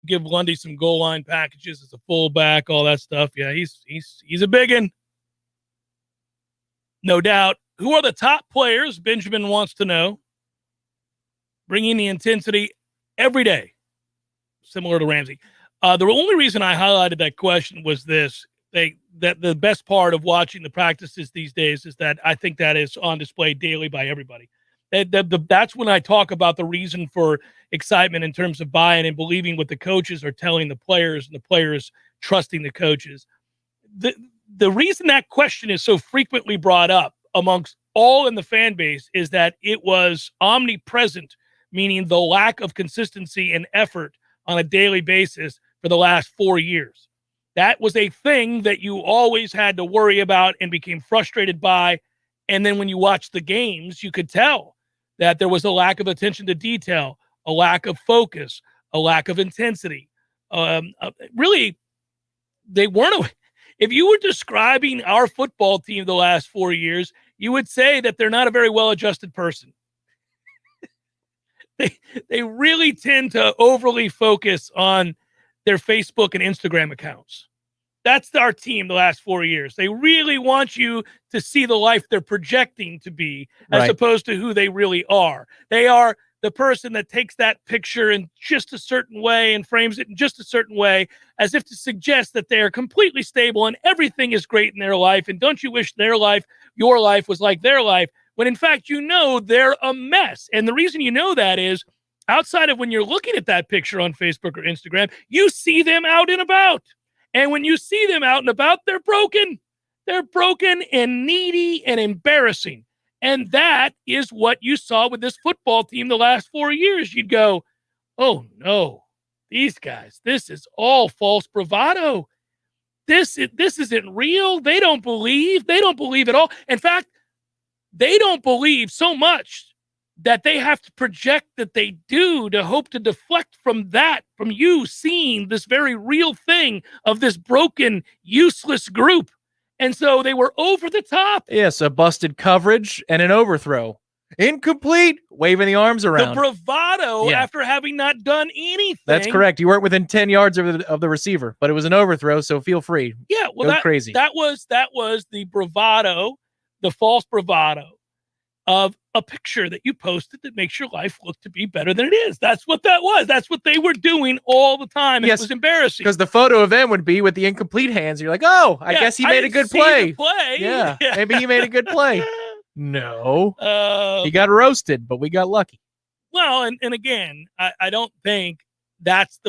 Give Lundy some goal line packages as a fullback, all that stuff. Yeah, he's a big one. No doubt. Who are the top players? Benjamin wants to know. Bringing the intensity every day, similar to Ramsey. The only reason I highlighted that question was this: that the best part of watching the practices these days is that I think that is on display daily by everybody. That's when I talk about the reason for excitement in terms of buy-in and believing what the coaches are telling the players and the players trusting the coaches. The reason that question is so frequently brought up amongst all in the fan base is that it was omnipresent, meaning the lack of consistency and effort on a daily basis for the last 4 years. That was a thing that you always had to worry about and became frustrated by. And then when you watched the games, you could tell that there was a lack of attention to detail, a lack of focus, a lack of intensity. Really, they weren't. If you were describing our football team the last 4 years, you would say that they're not a very well-adjusted person. They really tend to overly focus on their Facebook and Instagram accounts. That's our team the last 4 years. They really want you to see the life they're projecting to be as opposed to who they really are. They are the person that takes that picture in just a certain way and frames it in just a certain way as if to suggest that they are completely stable and everything is great in their life. And don't you wish your life was like their life, when in fact you know they're a mess. And the reason you know that is outside of when you're looking at that picture on Facebook or Instagram, you see them out and about. And when you see them out and about, they're broken. They're broken and needy and embarrassing. And that is what you saw with this football team the last 4 years. You'd go, oh, no, these guys, this is all false bravado. This isn't real. They don't believe. They don't believe at all. In fact, they don't believe so much that they have to project that they do to hope to deflect from you seeing this very real thing of this broken, useless group. And so they were over the top. Yes, a busted coverage and an overthrow. Incomplete, waving the arms around. The bravado after having not done anything. That's correct. You weren't within 10 yards of the receiver, but it was an overthrow, so feel free. Yeah, well, Go crazy. That was the bravado, the false bravado of a picture that you posted that makes your life look to be better than it is. That's what that was. That's what they were doing all the time. Yes, it was embarrassing. Because the photo of them would be with the incomplete hands. You're like, oh, I guess he made a good play. Yeah, maybe he made a good play. No. He got roasted, but we got lucky. Well, and again, I don't think that's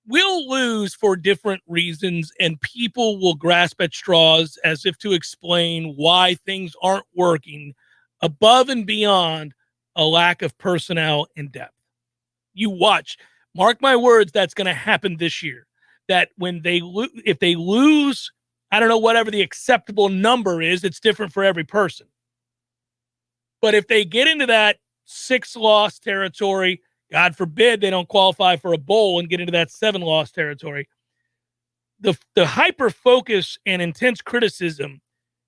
we'll lose for different reasons, and people will grasp at straws as if to explain why things aren't working above and beyond a lack of personnel and depth. You watch, mark my words, that's going to happen this year. That when if they lose, I don't know, whatever the acceptable number is, it's different for every person. But if they get into that 6-loss territory, God forbid they don't qualify for a bowl and get into that 7-loss territory, the hyper-focus and intense criticism,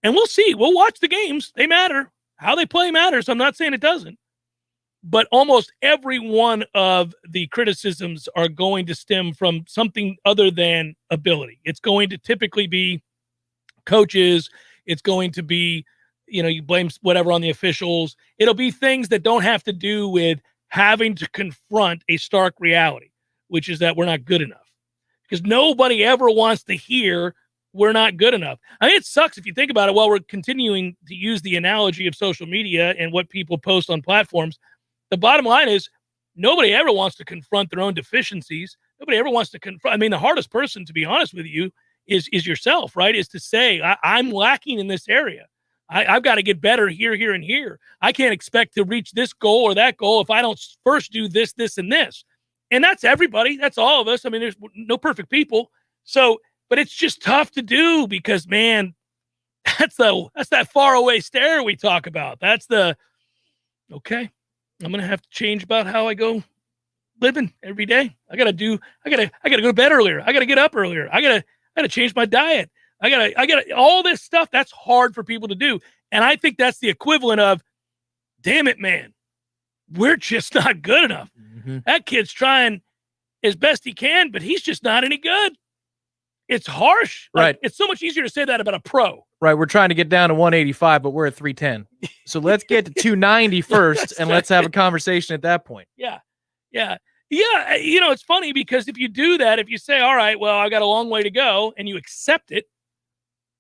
and we'll see. We'll watch the games. They matter. How they play matters. I'm not saying it doesn't. But almost every one of the criticisms are going to stem from something other than ability. It's going to typically be coaches. It's going to be, you blame whatever on the officials. It'll be things that don't have to do with having to confront a stark reality, which is that we're not good enough. Because nobody ever wants to hear we're not good enough. I mean, it sucks if you think about it. While we're continuing to use the analogy of social media and what people post on platforms, the bottom line is nobody ever wants to confront their own deficiencies. Nobody ever wants to confront. I mean, the hardest person, to be honest with you, is yourself, right? Is to say, I'm lacking in this area. I've got to get better here, here, and here. I can't expect to reach this goal or that goal if I don't first do this, this, and this. And that's everybody. That's all of us. I mean, there's no perfect people. So, but it's just tough to do because, man, that's that far away stare we talk about. That's okay, I'm going to have to change about how I go living every day. I got to go to bed earlier. I got to get up earlier. I got to change my diet. I got all this stuff. That's hard for people to do. And I think that's the equivalent of, damn it, man, we're just not good enough. Mm-hmm. That kid's trying as best he can, but he's just not any good. It's harsh. Right. It's so much easier to say that about a pro. Right. We're trying to get down to 185, but we're at 310. So let's get to 290 first, and let's have a conversation at that point. Yeah. Yeah. Yeah. It's funny because if you do that, if you say, all right, well, I got a long way to go, and you accept it,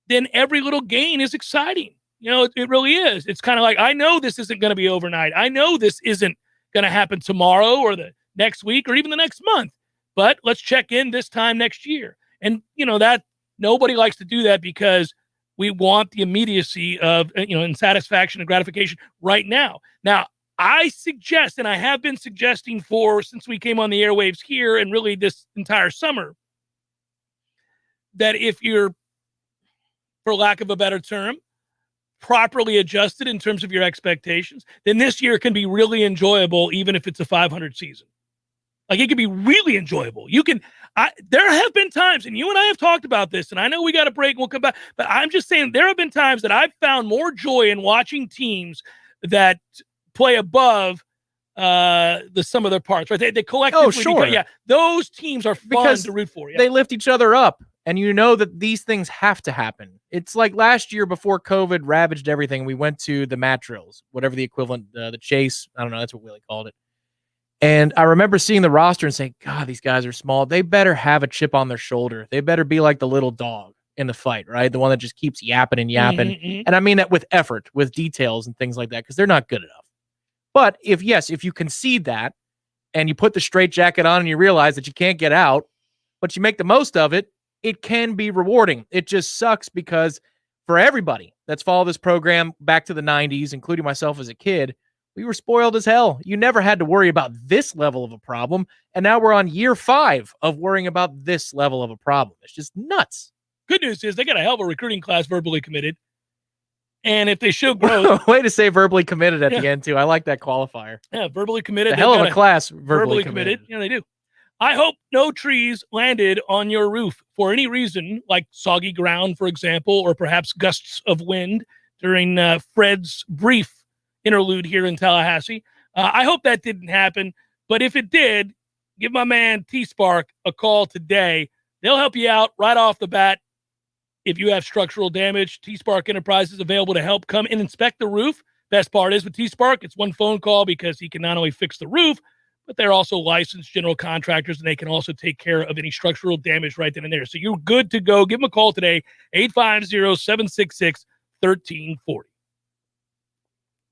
then every little gain is exciting. It really is. It's kind of like, I know this isn't going to be overnight. I know this isn't going to happen tomorrow or the next week or even the next month, but let's check in this time next year. And, that nobody likes to do that because we want the immediacy of, and satisfaction and gratification right now. Now, I suggest, and I have been suggesting since we came on the airwaves here and really this entire summer, that if you're, for lack of a better term, properly adjusted in terms of your expectations, then this year can be really enjoyable, even if it's a 500 season. Like, it can be really enjoyable. There have been times, and you and I have talked about this, and I know we got a break and we'll come back, but I'm just saying there have been times that I've found more joy in watching teams that play above the sum of their parts, right? They collectively, sure. Those teams are fun to root for. Yeah. They lift each other up, and that these things have to happen. It's like last year before COVID ravaged everything, we went to the mat drills, whatever the equivalent, the chase, I don't know, that's what Willie called it. And I remember seeing the roster and saying, God, these guys are small. They better have a chip on their shoulder. They better be like the little dog in the fight, right? The one that just keeps yapping and yapping. Mm-hmm. And I mean that with effort, with details and things like that, because they're not good enough. But if you concede that and you put the straitjacket on and you realize that you can't get out, but you make the most of it, it can be rewarding. It just sucks because for everybody that's followed this program back to the 90s, including myself as a kid, we were spoiled as hell. You never had to worry about this level of a problem. And now we're on year 5 of worrying about this level of a problem. It's just nuts. Good news is they got a hell of a recruiting class verbally committed. And if they show growth. Way to say verbally committed at the end, too. I like that qualifier. Yeah, verbally committed. A hell of a class, verbally committed. Yeah, they do. I hope no trees landed on your roof for any reason, like soggy ground, for example, or perhaps gusts of wind during Fred's brief interlude here in Tallahassee. I hope that didn't happen, but if it did, give my man T-Spark a call today. They'll help you out right off the bat. If you have structural damage, T-Spark Enterprise is available to help come and inspect the roof. Best part is with T-Spark, it's one phone call because he can not only fix the roof, but they're also licensed general contractors, and they can also take care of any structural damage right then and there. So you're good to go. Give them a call today, 850-766-1340.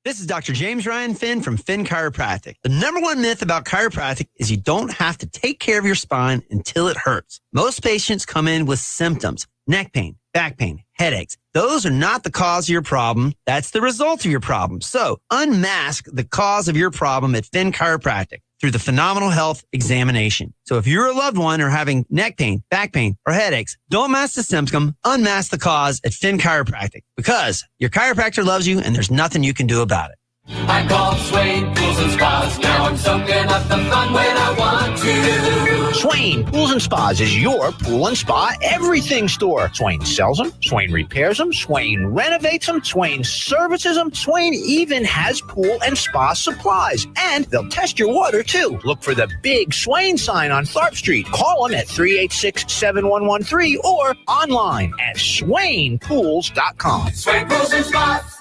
This is Dr. James Ryan Finn from Finn Chiropractic. The number one myth about chiropractic is you don't have to take care of your spine until it hurts. Most patients come in with symptoms, neck pain, back pain, headaches. Those are not the cause of your problem. That's the result of your problem. So unmask the cause of your problem at Finn Chiropractic through the Phenomenal Health Examination. So if you're a loved one or having neck pain, back pain, or headaches, don't mask the symptom, unmask the cause at Finn Chiropractic, because your chiropractor loves you and there's nothing you can do about it. I called Swain Pools and Spas. Now I'm soaking up the fun when I want to. Swain Pools and Spas is your pool and spa everything store. Swain sells them, Swain repairs them, Swain renovates them, Swain services them. Swain even has pool and spa supplies. And they'll test your water, too. Look for the big Swain sign on Tharp Street. Call them at 386-7113 or online at SwainPools.com. Swain Pools and Spas.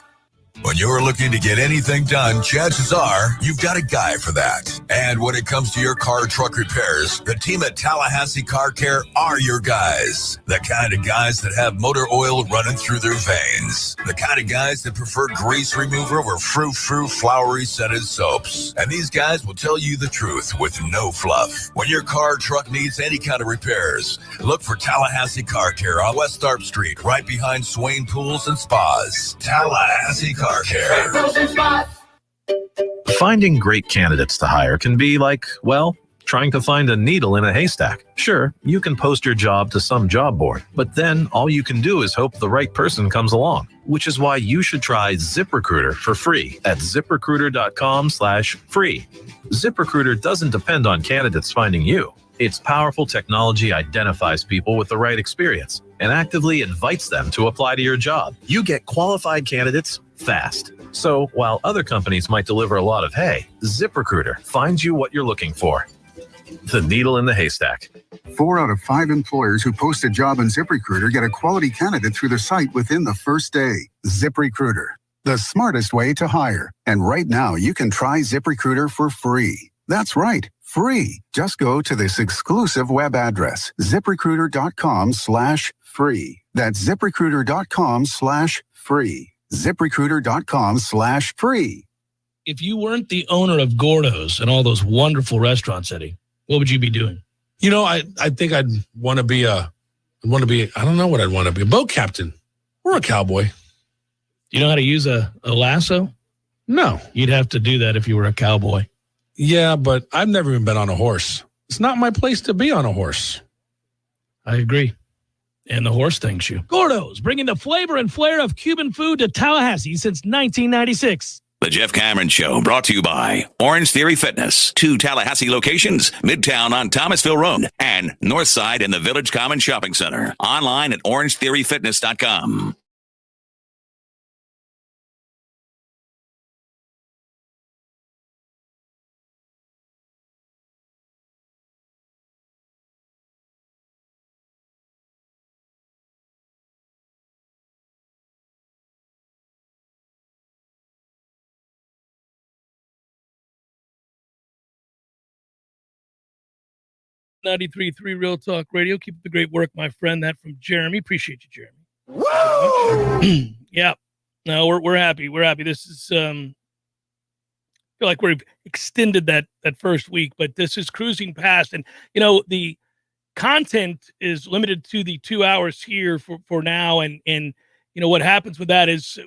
When you're looking to get anything done, chances are you've got a guy for that. And when it comes to your car or truck repairs, the team at Tallahassee Car Care are your guys. The kind of guys that have motor oil running through their veins. The kind of guys that prefer grease remover over frou-frou flowery scented soaps. And these guys will tell you the truth with no fluff. When your car or truck needs any kind of repairs, look for Tallahassee Car Care on West Tharp Street, right behind Swain Pools and Spas. Tallahassee Car Care. Finding great candidates to hire can be like, well, trying to find a needle in a haystack. Sure, you can post your job to some job board, but then all you can do is hope the right person comes along, which is why you should try ZipRecruiter for free at ZipRecruiter.com/free. ZipRecruiter doesn't depend on candidates finding you. Its powerful technology identifies people with the right experience and actively invites them to apply to your job. You get qualified candidates fast. So while other companies might deliver a lot of hay, ZipRecruiter finds you what you're looking for. The needle in the haystack. 4 out of 5 employers who post a job on ZipRecruiter get a quality candidate through the site within the first day. ZipRecruiter, the smartest way to hire. And right now, you can try ZipRecruiter for free. That's right, free. Just go to this exclusive web address, ZipRecruiter.com/free. That's ZipRecruiter.com/free. ZipRecruiter.com/free. If you weren't the owner of Gordo's and all those wonderful restaurants, Eddie, what would you be doing? You know, I think I'd want to be I don't know what I'd want to be, a boat captain or a cowboy. You know how to use a lasso? No. You'd have to do that if you were a cowboy. Yeah, but I've never even been on a horse. It's not my place to be on a horse. I agree. And the horse thanks you. Gordo's, bringing the flavor and flair of Cuban food to Tallahassee since 1996. The Jeff Cameron Show, brought to you by Orange Theory Fitness. 2 Tallahassee locations, Midtown on Thomasville Road and Northside in the Village Common Shopping Center. Online at orangetheoryfitness.com. .93.3 Real Talk Radio. Keep up the great work, my friend. That from Jeremy. Appreciate you, Jeremy. Woo! Yeah. No, we're happy. We're happy. This is feel like we've extended that first week, but this is cruising past. And you know, the content is limited to the 2 hours here for now. And you know what happens with that is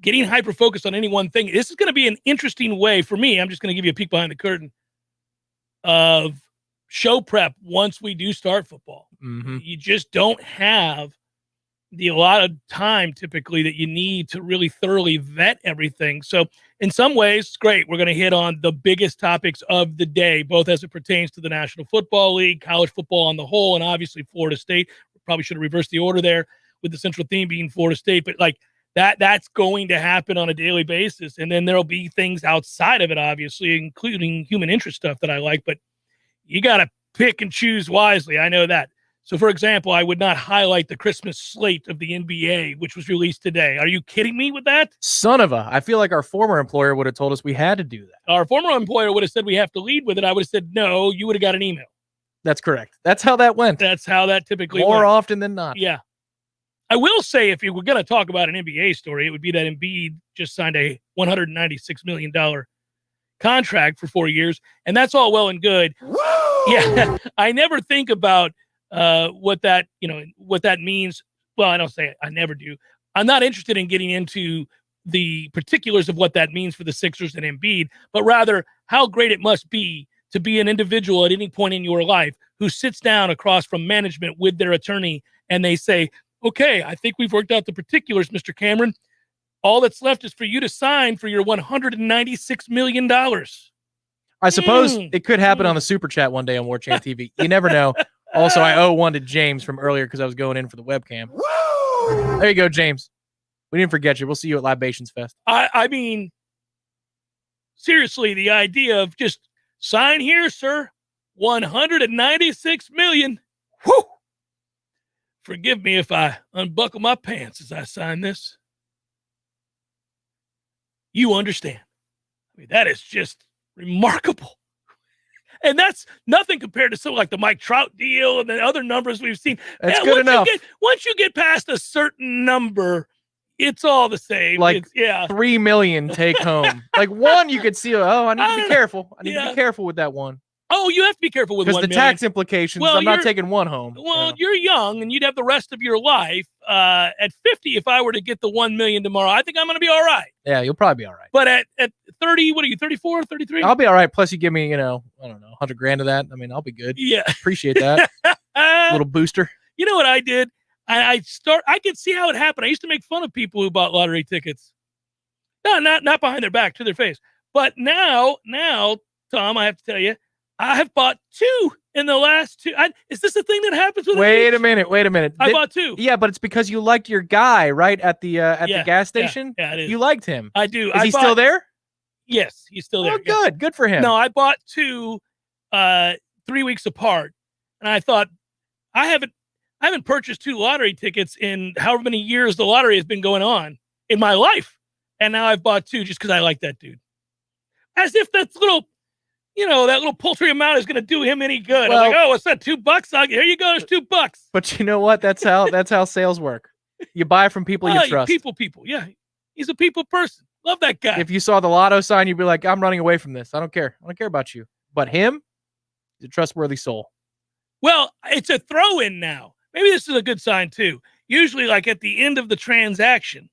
getting hyper focused on any one thing. This is going to be an interesting way for me. I'm just going to give you a peek behind the curtain of show prep once we do start football. Mm-hmm. You just don't have the allotted time typically that you need to really thoroughly vet everything. So in some ways, it's great. We're going to hit on the biggest topics of the day, both as it pertains to the National Football League, college football on the whole, and obviously Florida State. We probably should have reversed the order there with the central theme being Florida State, but like that's going to happen on a daily basis. And then there'll be things outside of it, obviously, including human interest stuff that I like, but you got to pick and choose wisely. I know that. So, for example, I would not highlight the Christmas slate of the NBA, which was released today. Are you kidding me with that? Son of a. I feel like our former employer would have told us we had to do that. Our former employer would have said we have to lead with it. I would have said, no, you would have got an email. That's correct. That's how that went. That's how that typically More went. often than not. Yeah. I will say, if you were going to talk about an NBA story, it would be that Embiid just signed a $196 million contract for 4 years, and that's all well and good. Woo! Yeah, I never think about what that means. Well, I don't say it. I never do. I'm not interested in getting into the particulars of what that means for the Sixers and Embiid, but rather how great it must be to be an individual at any point in your life who sits down across from management with their attorney and they say, okay, I think we've worked out the particulars, Mr. Cameron. all that's left is for you to sign for your $196 million. I suppose it could happen on the Super Chat one day on Warchant TV. You never know. Also, I owe one to James from earlier because I was going in for the webcam. Woo! There you go, James. We didn't forget you. We'll see you at Libations Fest. I mean, seriously, the idea of just sign here, sir, $196 million. Whew! Forgive me if I unbuckle my pants as I sign this. You understand. I mean, that is just remarkable. And that's nothing compared to something like the Mike Trout deal and the other numbers we've seen. That's good enough. Once you get past a certain number, it's all the same. Like 3 million take home. Like one, you could see, I need to be careful. I need to be careful with that one. Oh, you have to be careful with 1 million. Because the tax implications, I'm not taking one home. Well, you're young and you'd have the rest of your life. At 50, if I were to get the 1 million tomorrow, I think I'm going to be all right. Yeah, you'll probably be all right. But at 30, what are you, 34, 33? I'll be all right. Plus you give me, I don't know, $100,000 of that. I mean, I'll be good. Yeah. Appreciate that. Little booster. You know what I did? I could see how it happened. I used to make fun of people who bought lottery tickets. No, not behind their back, to their face. But now, Tom, I have to tell you, I have bought 2 in the last 2. Is this a thing that happens with Wait a minute. I bought 2. Yeah, but it's because you liked your guy, right? At the gas station? Yeah, it is. You liked him. I do. Is he still there? Yes, he's still there. Oh, good. Good for him. No, I bought 2 3 weeks apart. And I thought, I haven't purchased 2 lottery tickets in however many years the lottery has been going on in my life. And now I've bought 2 just because I like that dude. As if that's little... that little paltry amount is going to do him any good. Well, I'm like, what's that? $2? Here you go. There's $2. But you know what? That's how sales work. You buy from people you trust. People. Yeah. He's a people person. Love that guy. If you saw the lotto sign, you'd be like, I'm running away from this. I don't care. I don't care about you. But him, he's a trustworthy soul. Well, it's a throw-in now. Maybe this is a good sign too. Usually like at the end of the transaction,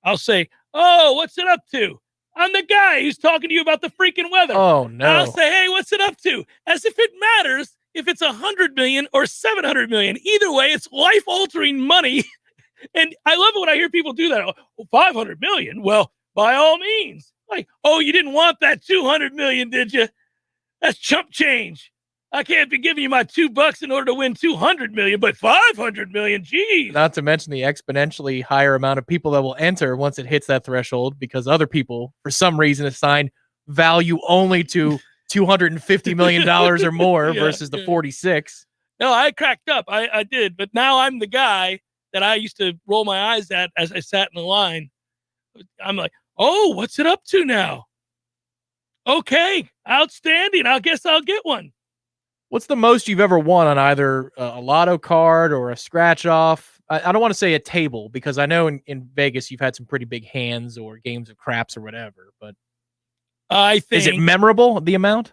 I'll say, oh, what's it up to? I'm the guy who's talking to you about the freaking weather. Oh, no. And I'll say, hey, what's it up to? As if it matters if it's 100 million or 700 million. Either way, it's life-altering money. And I love it when I hear people do that. Oh, 500 million? Well, by all means. Like, oh, you didn't want that 200 million, did you? That's chump change. I can't be giving you my $2 in order to win 200 million, but 500 million, geez. Not to mention the exponentially higher amount of people that will enter once it hits that threshold, because other people, for some reason, assign value only to $250 million or more versus the 46. No, I cracked up. I did. But now I'm the guy that I used to roll my eyes at as I sat in the line. I'm like, oh, what's it up to now? Okay, outstanding. I guess I'll get one. What's the most you've ever won on either a lotto card or a scratch off? I don't want to say a table, because I know in Vegas you've had some pretty big hands or games of craps or whatever, but I think, is it memorable, the amount?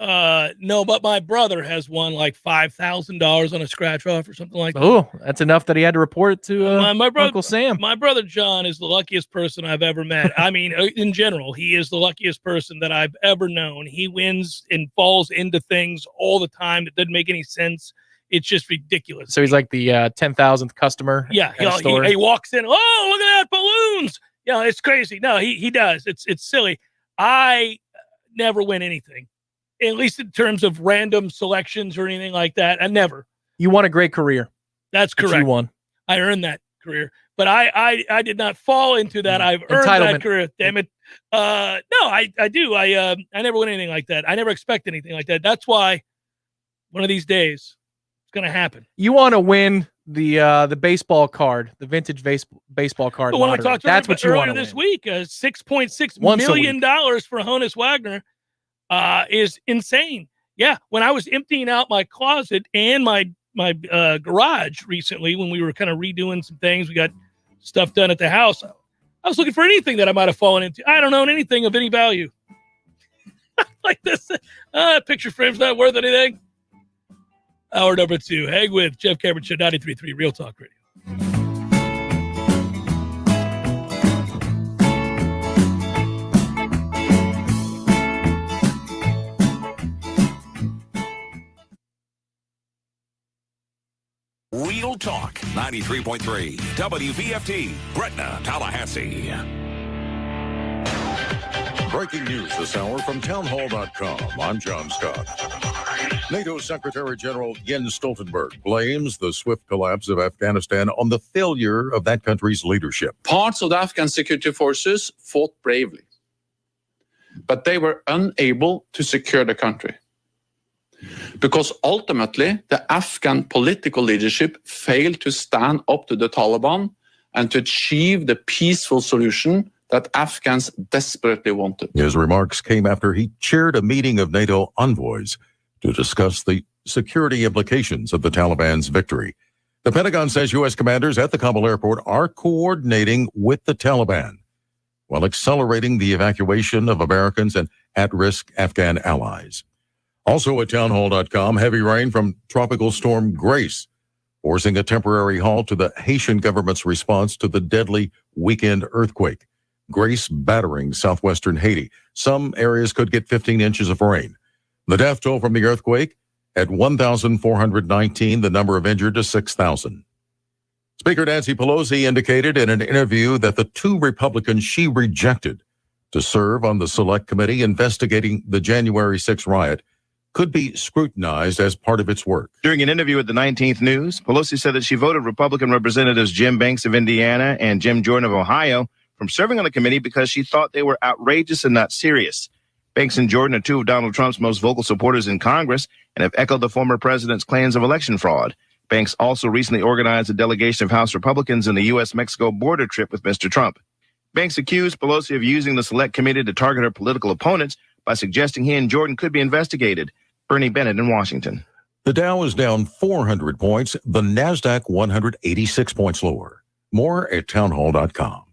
No, but my brother has won like $5,000 on a scratch off or something like that. Oh, that's enough that he had to report it to my brother, Uncle Sam. My brother John is the luckiest person I've ever met. I mean, in general, he is the luckiest person that I've ever known. He wins and falls into things all the time. It doesn't make any sense. It's just ridiculous. So he's like the 10,000th customer. Yeah, he walks in. Oh, look at that, balloons! Yeah, it's crazy. No, he does. It's silly. I never win anything, at least in terms of random selections or anything like that. I never. You won a great career. That's correct. You won. I earned that career, but I did not fall into that. I've earned that career. Damn it. No, I do. I never win anything like that. I never expect anything like that. That's why one of these days it's going to happen. You want to win the baseball card, the vintage baseball card. The one we talked about That's what you want this week. $6.6 million for Honus Wagner is insane. Yeah, when I was emptying out my closet and my garage recently, when we were kind of redoing some things, we got stuff done at the house. I was looking for anything that I might have fallen into. I don't own anything of any value. Like this, picture frame's not worth anything. Hour number 2. Hang with Jeff Cameron Show, 93.3 Real Talk Radio. Real Real Talk 93.3 WVFT, Gretna, Tallahassee. Breaking news this hour from townhall.com. I'm John Scott. NATO Secretary General Jens Stoltenberg blames the swift collapse of Afghanistan on the failure of that country's leadership. Parts of the Afghan security forces fought bravely, but they were unable to secure the country because ultimately the Afghan political leadership failed to stand up to the Taliban and to achieve the peaceful solution that Afghans desperately wanted. His remarks came after he chaired a meeting of NATO envoys to discuss the security implications of the Taliban's victory. The Pentagon says U.S. commanders at the Kabul airport are coordinating with the Taliban while accelerating the evacuation of Americans and at-risk Afghan allies. Also at townhall.com, heavy rain from Tropical Storm Grace, forcing a temporary halt to the Haitian government's response to the deadly weekend earthquake. Grace battering southwestern Haiti. Some areas could get 15 inches of rain. The death toll from the earthquake at 1,419, the number of injured to 6,000. Speaker Nancy Pelosi indicated in an interview that the two Republicans she rejected to serve on the select committee investigating the January 6 riot could be scrutinized as part of its work. During an interview with the 19th News, Pelosi said that she voted Republican Representatives Jim Banks of Indiana and Jim Jordan of Ohio from serving on the committee because she thought they were outrageous and not serious. Banks and Jordan are two of Donald Trump's most vocal supporters in Congress and have echoed the former president's claims of election fraud. Banks also recently organized a delegation of House Republicans in the U.S.-Mexico border trip with Mr. Trump. Banks accused Pelosi of using the select committee to target her political opponents by suggesting he and Jordan could be investigated. Bernie Bennett in Washington. The Dow is down 400 points, the NASDAQ 186 points lower. More at townhall.com.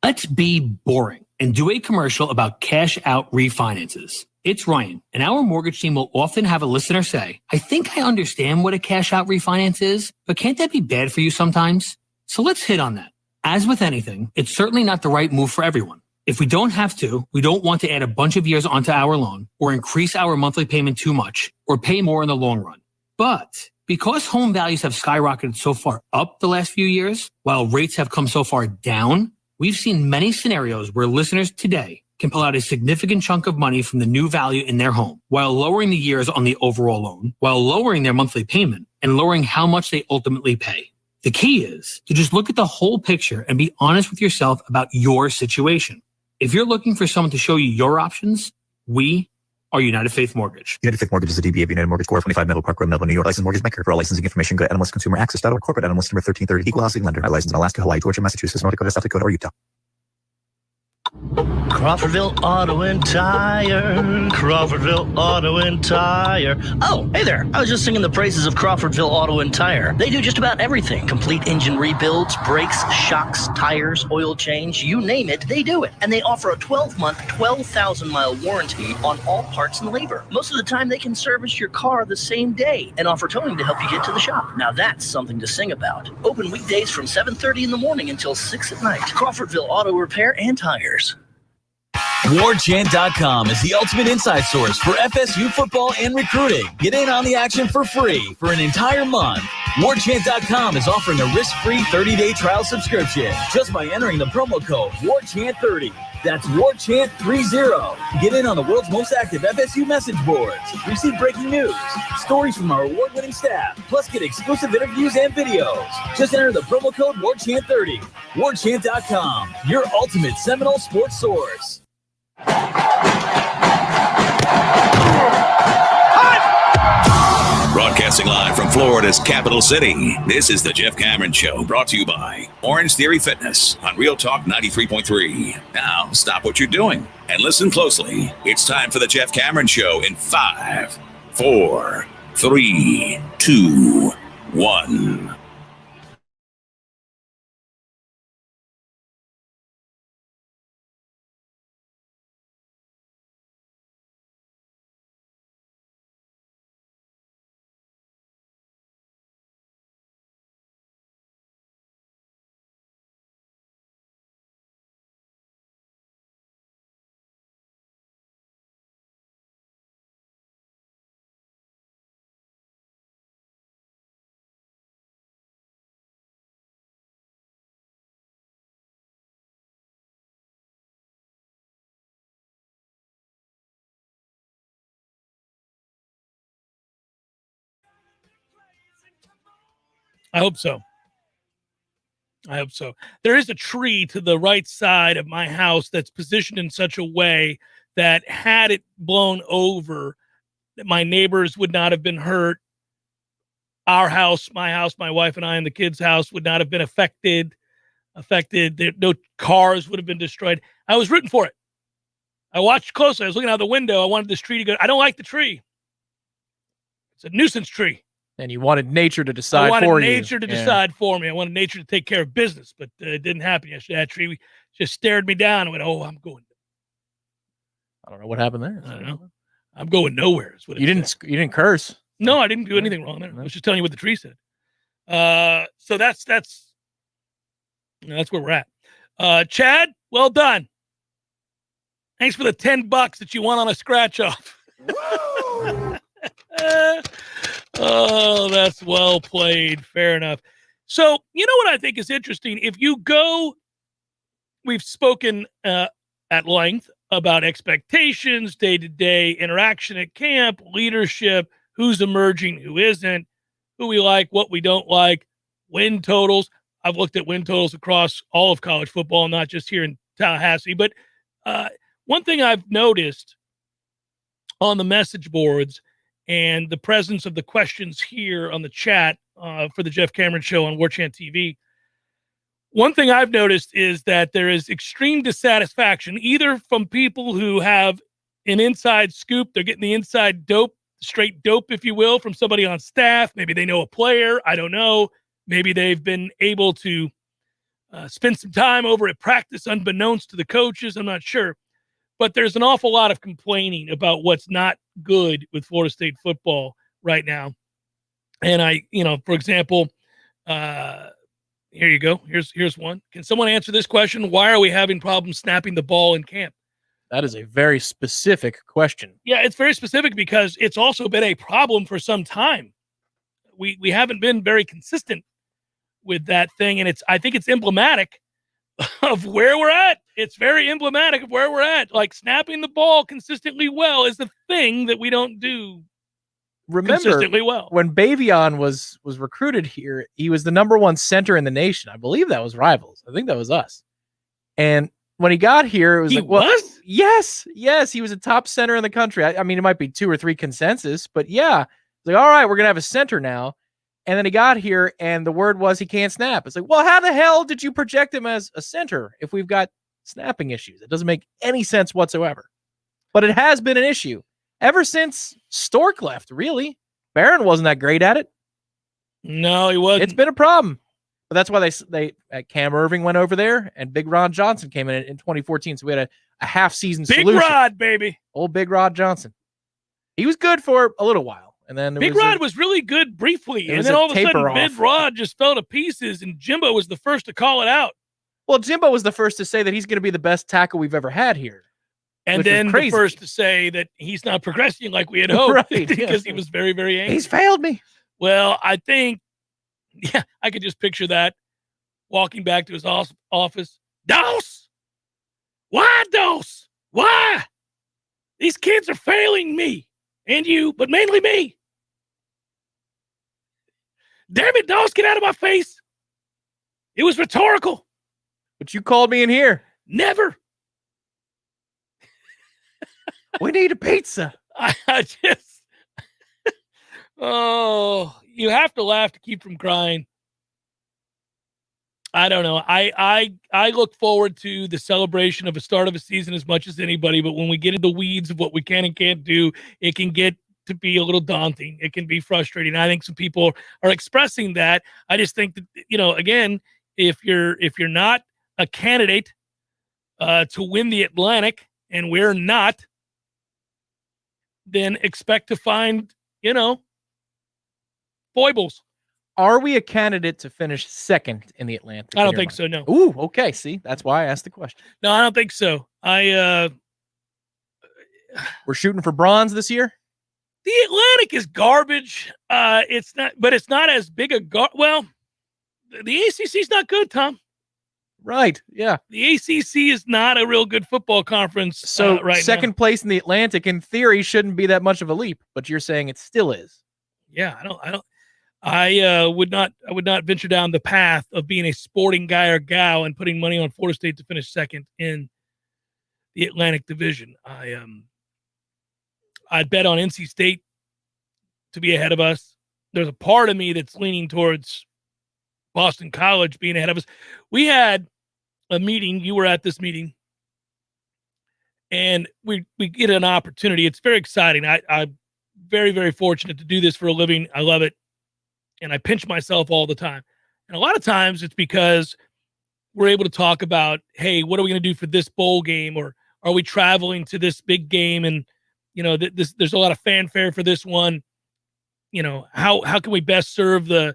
Let's be boring and do a commercial about cash out refinances. It's Ryan, and our mortgage team will often have a listener say, I think I understand what a cash out refinance is, but can't that be bad for you sometimes? So let's hit on that. As with anything, it's certainly not the right move for everyone. If we don't have to, we don't want to add a bunch of years onto our loan or increase our monthly payment too much or pay more in the long run. But because home values have skyrocketed so far up the last few years, while rates have come so far down, we've seen many scenarios where listeners today can pull out a significant chunk of money from the new value in their home while lowering the years on the overall loan, while lowering their monthly payment and lowering how much they ultimately pay. The key is to just look at the whole picture and be honest with yourself about your situation. If you're looking for someone to show you your options, we are United Faith Mortgage. United Faith Mortgage is a DBA of United Mortgage Corp. 25 Melville Park Road, Melville, New York. Licensed mortgage banker. For all licensing information, go to nmlsconsumeraccess.org. Corporate NMLS number 1330. Equal housing lender. Licensed in Alaska, Hawaii, Georgia, Massachusetts, North Dakota, South Dakota, or Utah. Crawfordville Auto and Tire. Crawfordville Auto and Tire. Oh, hey there. I was just singing the praises of Crawfordville Auto and Tire. They do just about everything. Complete engine rebuilds, brakes, shocks, tires, oil change, you name it, they do it. And they offer a 12-month, 12,000-mile warranty on all parts and labor. Most of the time, they can service your car the same day and offer towing to help you get to the shop. Now that's something to sing about. Open weekdays from 7:30 in the morning until 6 at night. Crawfordville Auto Repair and Tires. Warchant.com is the ultimate inside source for FSU football and recruiting. Get in on the action for free for an entire month. Warchant.com is offering a risk-free 30-day trial subscription just by entering the promo code WARCHANT30. That's WARCHANT30. Get in on the world's most active FSU message boards. Receive breaking news, stories from our award-winning staff, plus get exclusive interviews and videos. Just enter the promo code WARCHANT30. Warchant.com, your ultimate Seminole sports source. Broadcasting live from Florida's capital city, this is the Jeff Cameron Show, brought to you by Orange Theory Fitness on Real Talk 93.3. Now, stop what you're doing and listen closely. It's time for the Jeff Cameron Show in 5, 4, 3, 2, 1. I hope so. There is a tree to the right side of my house that's positioned in such a way that had it blown over, that my neighbors would not have been hurt. Our house, my wife and I, and the kids' house would not have been affected. No cars would have been destroyed. I was rooting for it. I watched closely. I was looking out the window. I wanted this tree to go. I don't like the tree. It's a nuisance tree. And you wanted nature to decide for you. I wanted nature to decide for me. I wanted nature to take care of business, but it didn't happen yesterday. That tree just stared me down and went, "Oh, I'm going." I don't know what happened there. I don't know. I'm going nowhere. Is what You didn't curse. No, I didn't do anything wrong there. I was just telling you what the tree said. So that's where we're at. Chad, well done. Thanks for the $10 that you won on a scratch off. Oh, that's well played. Fair enough. So, you know what I think is interesting? If you go, we've spoken at length about expectations, day-to-day interaction at camp, leadership, who's emerging, who isn't, who we like, what we don't like, win totals. I've looked at win totals across all of college football, not just here in Tallahassee. But one thing I've noticed on the message boards and the presence of the questions here on the chat for the Jeff Cameron Show on Warchant TV, one thing I've noticed is that there is extreme dissatisfaction, either from people who have an inside scoop, they're getting the inside dope, straight dope, if you will, from somebody on staff. Maybe they know a player. I don't know. Maybe they've been able to spend some time over at practice unbeknownst to the coaches. I'm not sure. But there's an awful lot of complaining about what's not good with Florida State football right now. And for example, here you go. Here's one. Can someone answer this question? Why are we having problems snapping the ball in camp? That is a very specific question. Yeah, it's very specific because it's also been a problem for some time. We haven't been very consistent with that thing, and I think it's emblematic of where we're at. It's very emblematic of where we're at. Like, snapping the ball consistently well is the thing that we don't do consistently well. When Bavion was recruited here, he was the #1 center in the nation. I believe that was Rivals. I think that was us. And when he got here, it was yes, he was a top center in the country. I mean, it might be 2 or 3 consensus, but yeah, it's like, all right, we're gonna have a center now. And then he got here, and the word was he can't snap. It's like, well, how the hell did you project him as a center if we've got snapping issues? It doesn't make any sense whatsoever. But it has been an issue ever since Stork left, really. Barron wasn't that great at it. No, he wasn't. It's been a problem. But that's why they Cam Irving went over there, and Big Rod Johnson came in 2014. So we had a half-season solution. Big Rod, baby. Old Big Rod Johnson. He was good for a little while. And then Big Rod was really good briefly, and then all of a sudden Big Rod just fell to pieces, and Jimbo was the first to call it out. Well, Jimbo was the first to say that he's going to be the best tackle we've ever had here. And then the first to say that he's not progressing like we had hoped, right, because he was very, very angry. He's failed me. Well, I think, I could just picture that, walking back to his office. Dose! Why, Dose? Why? These kids are failing me and you, but mainly me. Damn it, Dose, get out of my face. It was rhetorical. But you called me in here. Never. We need a pizza. I just, you have to laugh to keep from crying. I don't know. I look forward to the celebration of a start of a season as much as anybody, but when we get into the weeds of what we can and can't do, it can get to be a little daunting. It can be frustrating. I think some people are expressing that. I just think that, again, if you're not a candidate to win the Atlantic, and we're not, then expect to find, foibles. Are we a candidate to finish second in the Atlantic? I don't think so, no. Ooh, okay. See, that's why I asked the question. No, I don't think so. We're shooting for bronze this year? The Atlantic is garbage. It's not as big a well, the ACC is not good, Tom. Right, yeah. The ACC is not a real good football conference. So right second now. Place in the Atlantic, in theory, shouldn't be that much of a leap, but you're saying it still is. Yeah, I don't. I would not venture down the path of being a sporting guy or gal and putting money on Florida State to finish second in the Atlantic Division. I'd bet on NC State to be ahead of us. There's a part of me that's leaning towards Boston College being ahead of us. We had a meeting. You were at this meeting, and we get an opportunity. It's very exciting. I'm very, very fortunate to do this for a living. I love it. And I pinch myself all the time. And a lot of times it's because we're able to talk about, hey, what are we going to do for this bowl game? Or are we traveling to this big game? And, there's a lot of fanfare for this one. How can we best serve the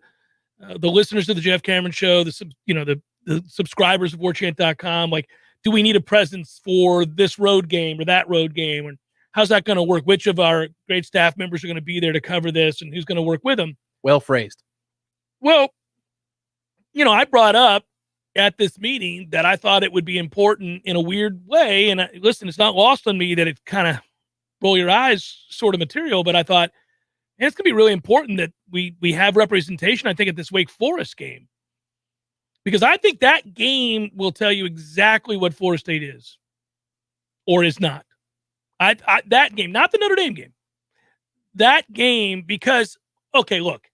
listeners of the Jeff Cameron Show, the subscribers of Warchant.com? Like, do we need a presence for this road game or that road game? And how's that going to work? Which of our great staff members are going to be there to cover this, and who's going to work with them? Well phrased. Well, I brought up at this meeting that I thought it would be important in a weird way. And listen, it's not lost on me that it's kind of roll your eyes sort of material, but I thought, and it's going to be really important that we have representation, I think, at this Wake Forest game. Because I think that game will tell you exactly what Florida State is or is not. That game, not the Notre Dame game. That game, because, okay, look,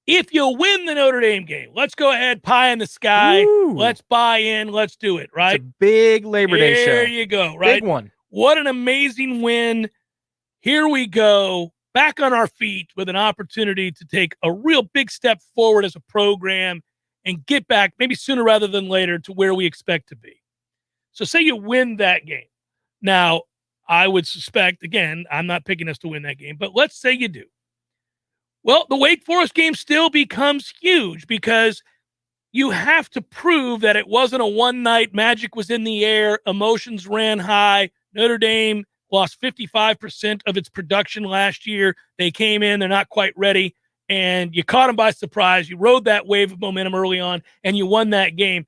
if you win the Notre Dame game, let's go ahead, pie in the sky. Ooh. Let's buy in. Let's do it, right? It's a big Labor Day show. There you go, right? Big one. What an amazing win. Here we go, back on our feet with an opportunity to take a real big step forward as a program and get back, maybe sooner rather than later, to where we expect to be. So say you win that game. Now, I would suspect, again, I'm not picking us to win that game, but let's say you do. Well, the Wake Forest game still becomes huge because you have to prove that it wasn't a one-night, magic was in the air, emotions ran high. Notre Dame lost 55% of its production last year. They came in, they're not quite ready, and you caught them by surprise. You rode that wave of momentum early on, and you won that game.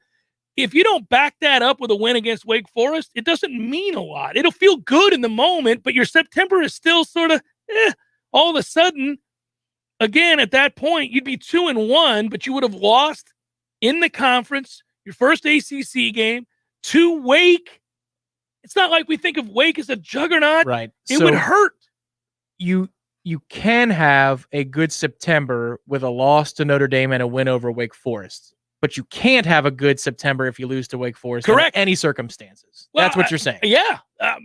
If you don't back that up with a win against Wake Forest, it doesn't mean a lot. It'll feel good in the moment, but your September is still sort of, all of a sudden, again, at that point, you'd be 2-1, but you would have lost in the conference, your first ACC game, to Wake. It's not like we think of Wake as a juggernaut. Right. It would hurt. You can have a good September with a loss to Notre Dame and a win over Wake Forest, but you can't have a good September if you lose to Wake Forest. Correct. In any circumstances. Well, that's what you're saying. Yeah.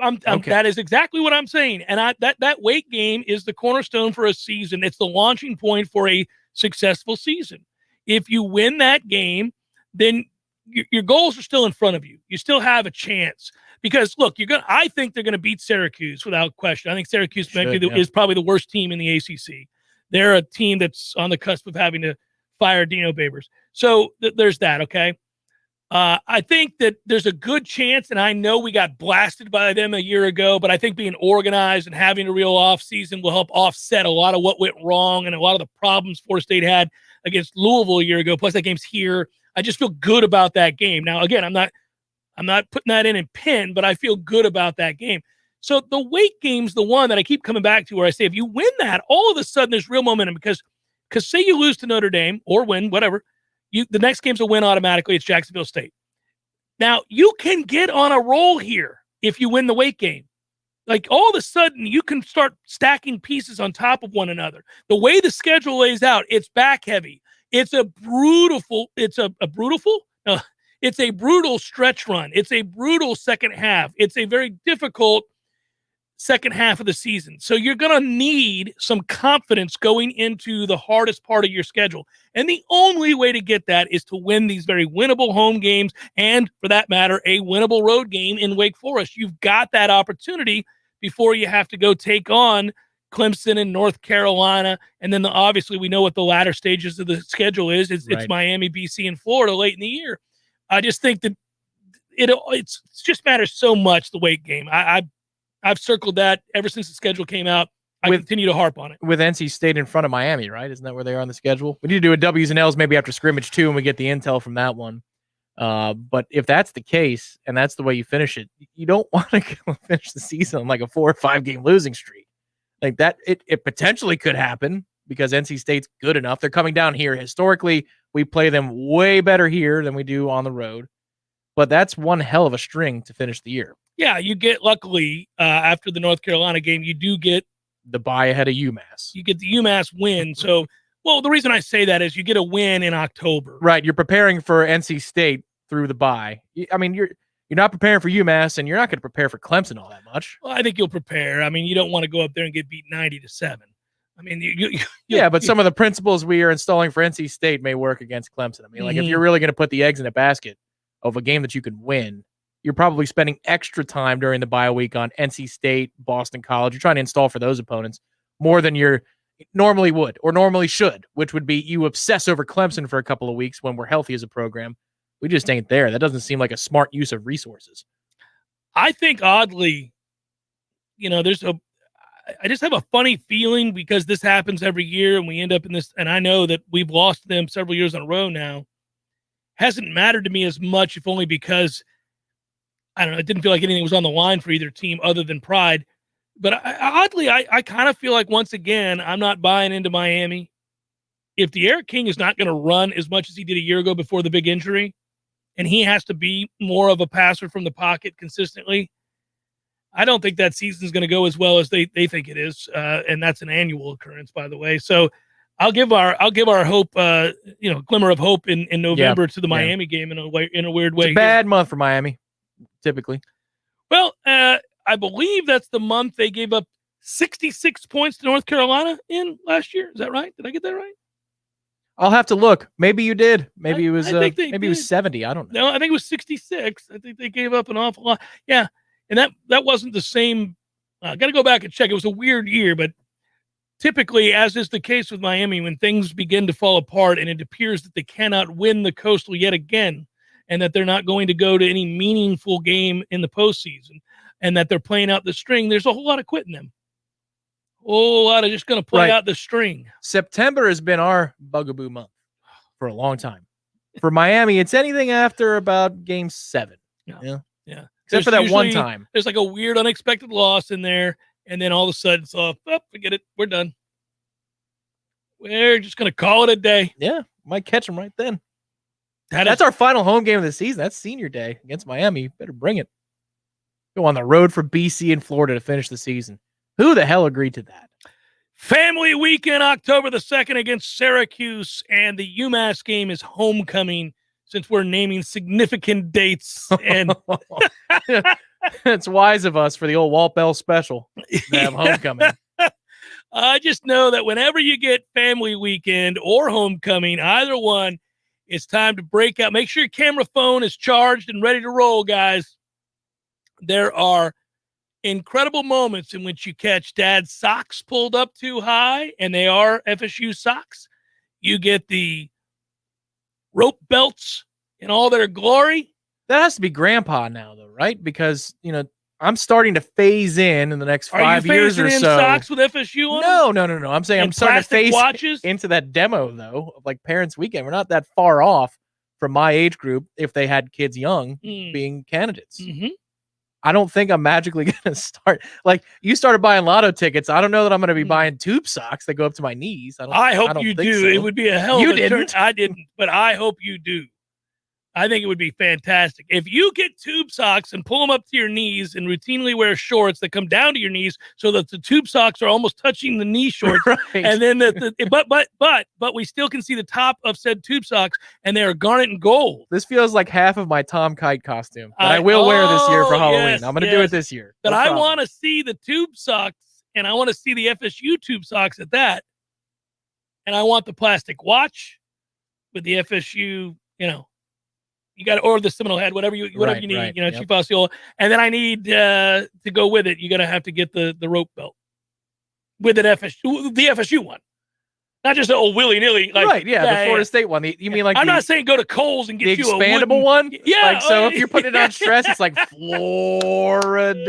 Okay. That is exactly what I'm saying. And that Wake game is the cornerstone for a season. It's the launching point for a successful season. If you win that game, then your goals are still in front of you. You still have a chance. Because, look, I think they're going to beat Syracuse without question. I think Syracuse is probably the worst team in the ACC. They're a team that's on the cusp of having to fire Dino Babers. So there's that, okay? I think that there's a good chance, and I know we got blasted by them a year ago, but I think being organized and having a real offseason will help offset a lot of what went wrong and a lot of the problems Florida State had against Louisville a year ago. Plus, that game's here. I just feel good about that game. Now, again, I'm not putting that in pen, but I feel good about that game. So the Wake game's the one that I keep coming back to where I say, if you win that, all of a sudden there's real momentum because say you lose to Notre Dame or win, whatever, the next game's a win automatically. It's Jacksonville State. Now, you can get on a roll here if you win the Wake game. Like, all of a sudden, you can start stacking pieces on top of one another. The way the schedule lays out, it's back heavy. It's a brutal stretch run. It's a brutal second half. It's a very difficult second half of the season. So you're going to need some confidence going into the hardest part of your schedule. And the only way to get that is to win these very winnable home games and, for that matter, a winnable road game in Wake Forest. You've got that opportunity before you have to go take on Clemson and North Carolina. And then obviously we know what the latter stages of the schedule is. It's Miami, BC, and Florida late in the year. I just think that it just matters so much, the Wake game. I've circled that ever since the schedule came out. I continue to harp on it. With NC State in front of Miami, right? Isn't that where they are on the schedule? We need to do a W's and L's maybe after scrimmage too, and we get the intel from that one. But if that's the case, and that's the way you finish it, you don't want to finish the season on like a 4 or 5 game losing streak. Like that, it potentially could happen, because NC State's good enough. They're coming down here. Historically, we play them way better here than we do on the road. But that's one hell of a string to finish the year. Yeah, you get, luckily, after the North Carolina game, you do get the bye ahead of UMass. You get the UMass win. So, well, the reason I say that is you get a win in October. Right. You're preparing for NC State through the bye. I mean, you're not preparing for UMass, and you're not going to prepare for Clemson all that much. Well, I think you'll prepare. I mean, you don't want to go up there and get beat 90-7. I mean, but some of the principles we are installing for NC State may work against Clemson. I mean, like if you're really going to put the eggs in a basket of a game that you can win, you're probably spending extra time during the bye week on NC State, Boston College. You're trying to install for those opponents more than you normally would or normally should, which would be you obsess over Clemson for a couple of weeks when we're healthy as a program. We just ain't there. That doesn't seem like a smart use of resources. I think oddly, I just have a funny feeling because this happens every year and we end up in this, and I know that we've lost them several years in a row now. Hasn't mattered to me as much, if only because, I don't know, it didn't feel like anything was on the line for either team other than pride. But oddly, I kind of feel like, once again, I'm not buying into Miami. If De'Aaron King is not going to run as much as he did a year ago before the big injury, and he has to be more of a passer from the pocket consistently, I don't think that season is going to go as well as they think it is, and that's an annual occurrence, by the way. So I'll give our hope, glimmer of hope in November to the Miami game in a weird way. It's a bad month for Miami, typically. Well, I believe that's the month they gave up 66 points to North Carolina in last year. Is that right? Did I get that right? I'll have to look. Maybe you did. Maybe it was. Maybe it was 70. I don't know. No, I think it was 66. I think they gave up an awful lot. Yeah. And that wasn't the same. I got to go back and check. It was a weird year, but typically, as is the case with Miami, when things begin to fall apart and it appears that they cannot win the Coastal yet again, and that they're not going to go to any meaningful game in the postseason, and that they're playing out the string, there's a whole lot of quitting them. A whole lot of just going to play out the string. September has been our bugaboo month for a long time. For Miami, it's anything after about game 7. Yeah. Except for that one time. There's like a weird, unexpected loss in there, and then all of a sudden it's off. Oh, forget it. We're done. We're just going to call it a day. Yeah, might catch them right then. That's our final home game of the season. That's senior day against Miami. Better bring it. Go on the road for BC and Florida to finish the season. Who the hell agreed to that? Family weekend, October the 2nd against Syracuse, and the UMass game is homecoming, since we're naming significant dates. And it's wise of us for the old Walt Bell special to have homecoming. I just know that whenever you get family weekend or homecoming, either one, it's time to break out. Make sure your camera phone is charged and ready to roll, guys. There are incredible moments in which you catch dad's socks pulled up too high, and they are FSU socks. You get the rope belts in all their glory. That has to be grandpa now, though, right? Because, I'm starting to phase in the next 5 years or so. Are you phasing in socks with FSU on them? No. I'm saying I'm starting to phase watches? into that demo, though, of like Parents Weekend. We're not that far off from my age group if they had kids young being candidates. Mm-hmm. I don't think I'm magically going to start. Like, you started buying lotto tickets. I don't know that I'm going to be buying tube socks that go up to my knees. I hope you do. So. It would be a hell of a turn. I didn't, but I hope you do. I think it would be fantastic. If you get tube socks and pull them up to your knees and routinely wear shorts that come down to your knees so that the tube socks are almost touching the knee shorts, right. And then but we still can see the top of said tube socks, and they are garnet and gold. This feels like half of my Tom Kite costume that I will wear this year for Halloween. Yes, I'm going to do it this year. But I want to see the tube socks, and I want to see the FSU tube socks at that. And I want the plastic watch with the FSU, you got to, or the Seminole head, whatever you need, right. Chief Osceola. And then I need to go with it. You're going to have to get the rope belt with an FSU, the FSU one, not just an old willy-nilly. Like, right, yeah, the Florida State one. You mean like I'm not saying go to Kohl's and get the you expandable one? Yeah. Like, so if you're putting it on stress, it's like Florida.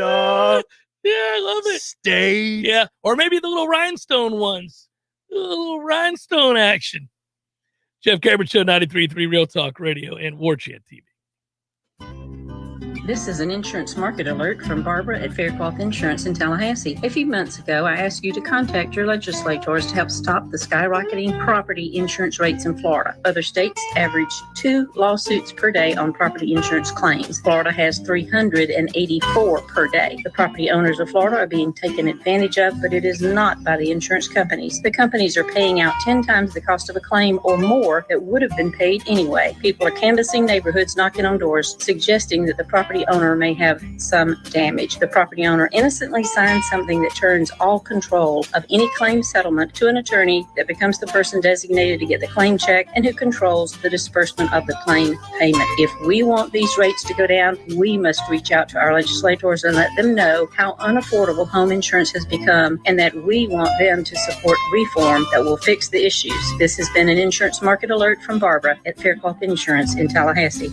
Yeah, I love it. State. Yeah, or maybe the little rhinestone ones. A little rhinestone action. Jeff Cameron Show, 93.3 Real Talk Radio and Warchant TV. This is an insurance market alert from Barbara at Faircloth Insurance in Tallahassee. A few months ago, I asked you to contact your legislators to help stop the skyrocketing property insurance rates in Florida. Other states average 2 lawsuits per day on property insurance claims. Florida has 384 per day. The property owners of Florida are being taken advantage of, but it is not by the insurance companies. The companies are paying out 10 times the cost of a claim or more that would have been paid anyway. People are canvassing neighborhoods, knocking on doors, suggesting that the property owner may have some damage. The property owner innocently signs something that turns all control of any claim settlement to an attorney that becomes the person designated to get the claim check and who controls the disbursement of the claim payment. If we want these rates to go down, we must reach out to our legislators and let them know how unaffordable home insurance has become and that we want them to support reform that will fix the issues. This has been an insurance market alert from Barbara at Faircloth Insurance in Tallahassee.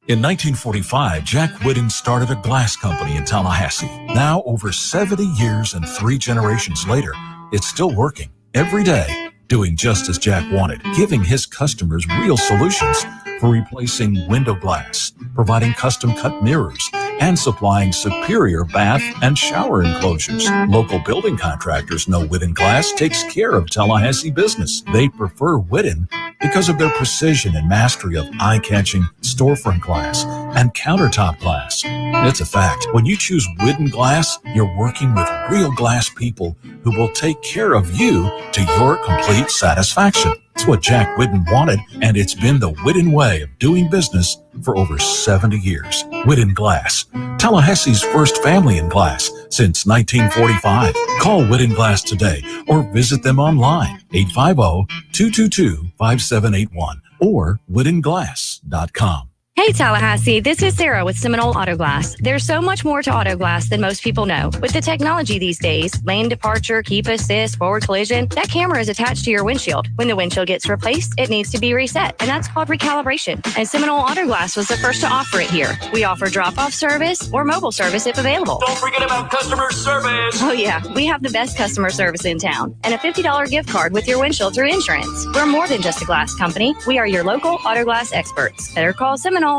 In 1945, Jack Whitten started a glass company in Tallahassee. Now, over 70 years and 3 generations later, it's still working every day, doing just as Jack wanted, giving his customers real solutions for replacing window glass, providing custom-cut mirrors, and supplying superior bath and shower enclosures. Local building contractors know Whitten Glass takes care of Tallahassee business. They prefer Whitten because of their precision and mastery of eye-catching storefront glass and countertop glass. It's a fact. When you choose Whitten Glass, you're working with real glass people who will take care of you to your complete satisfaction. It's what Jack Whitten wanted, and it's been the Whitten way of doing business for over 70 years. Whitten Glass, Tallahassee's first family in glass since 1945. Call Whitten Glass today or visit them online, 850-222-5781 or whittenglass.com. Hey Tallahassee, this is Sarah with Seminole Auto Glass. There's so much more to auto glass than most people know. With the technology these days, lane departure, keep assist, forward collision, that camera is attached to your windshield. When the windshield gets replaced, it needs to be reset, and that's called recalibration. And Seminole Auto Glass was the first to offer it here. We offer drop-off service or mobile service if available. Don't forget about customer service. Oh yeah, we have the best customer service in town and a $50 gift card with your windshield through insurance. We're more than just a glass company. We are your local auto glass experts. Better call Seminole.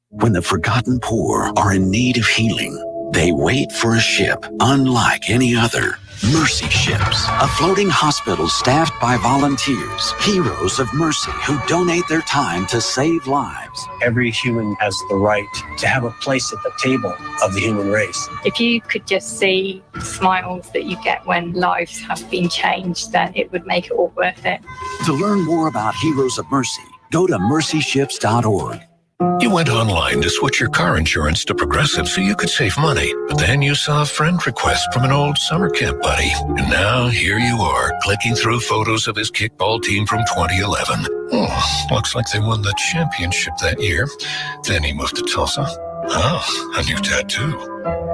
When the forgotten poor are in need of healing, they wait for a ship unlike any other. Mercy Ships, a floating hospital staffed by volunteers, heroes of mercy who donate their time to save lives. Every human has the right to have a place at the table of the human race. If you could just see the smiles that you get when lives have been changed, then it would make it all worth it. To learn more about Heroes of Mercy, go to mercyships.org. You went online to switch your car insurance to Progressive so you could save money, but then you saw a friend request from an old summer camp buddy, and now here you are, clicking through photos of his kickball team from 2011. Oh, looks like they won the championship that year. Then he moved to Tulsa. Oh, a new tattoo.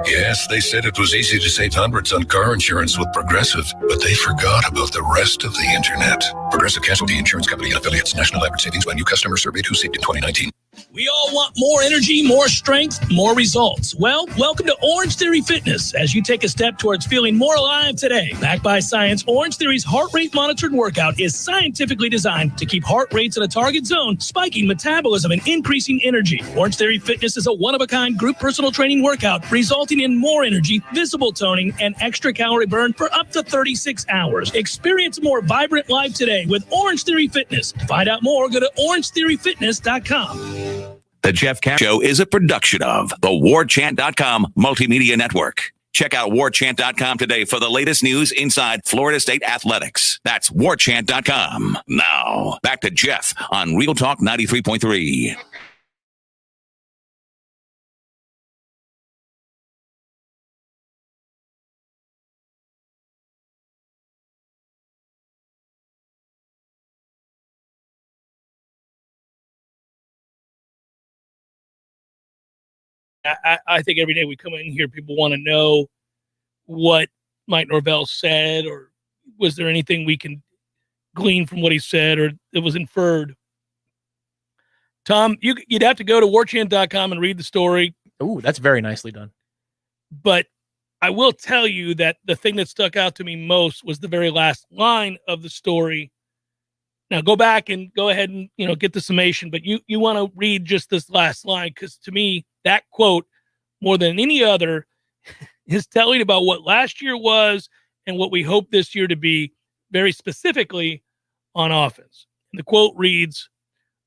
Yes, they said it was easy to save hundreds on car insurance with Progressive, but they forgot about the rest of the internet. Progressive Casualty Insurance Company and affiliates. National average savings by new customer surveyed who saved in 2019. We all want more energy, more strength, more results. Well, welcome to Orange Theory Fitness as you take a step towards feeling more alive today. Backed by science, Orange Theory's heart rate monitored workout is scientifically designed to keep heart rates in a target zone, spiking metabolism and increasing energy. Orange Theory Fitness is a one-of-a-kind group personal training workout resulting in more energy, visible toning, and extra calorie burn for up to 36 hours. Experience a more vibrant life today with Orange Theory Fitness. To find out more, go to orangetheoryfitness.com. The Jeff Cash Show is a production of the Warchant.com multimedia network. Check out Warchant.com today for the latest news inside Florida State athletics. That's Warchant.com. Now, back to Jeff on Real Talk 93.3. I think every day we come in here, people want to know what Mike Norvell said, or was there anything we can glean from what he said, or it was inferred. Tom, you'd have to go to warchant.com and read the story. Ooh, that's very nicely done. But I will tell you that the thing that stuck out to me most was the very last line of the story. Now go back and go ahead and, get the summation, but you want to read just this last line, because to me, that quote, more than any other, is telling about what last year was and what we hope this year to be, very specifically on offense. And the quote reads,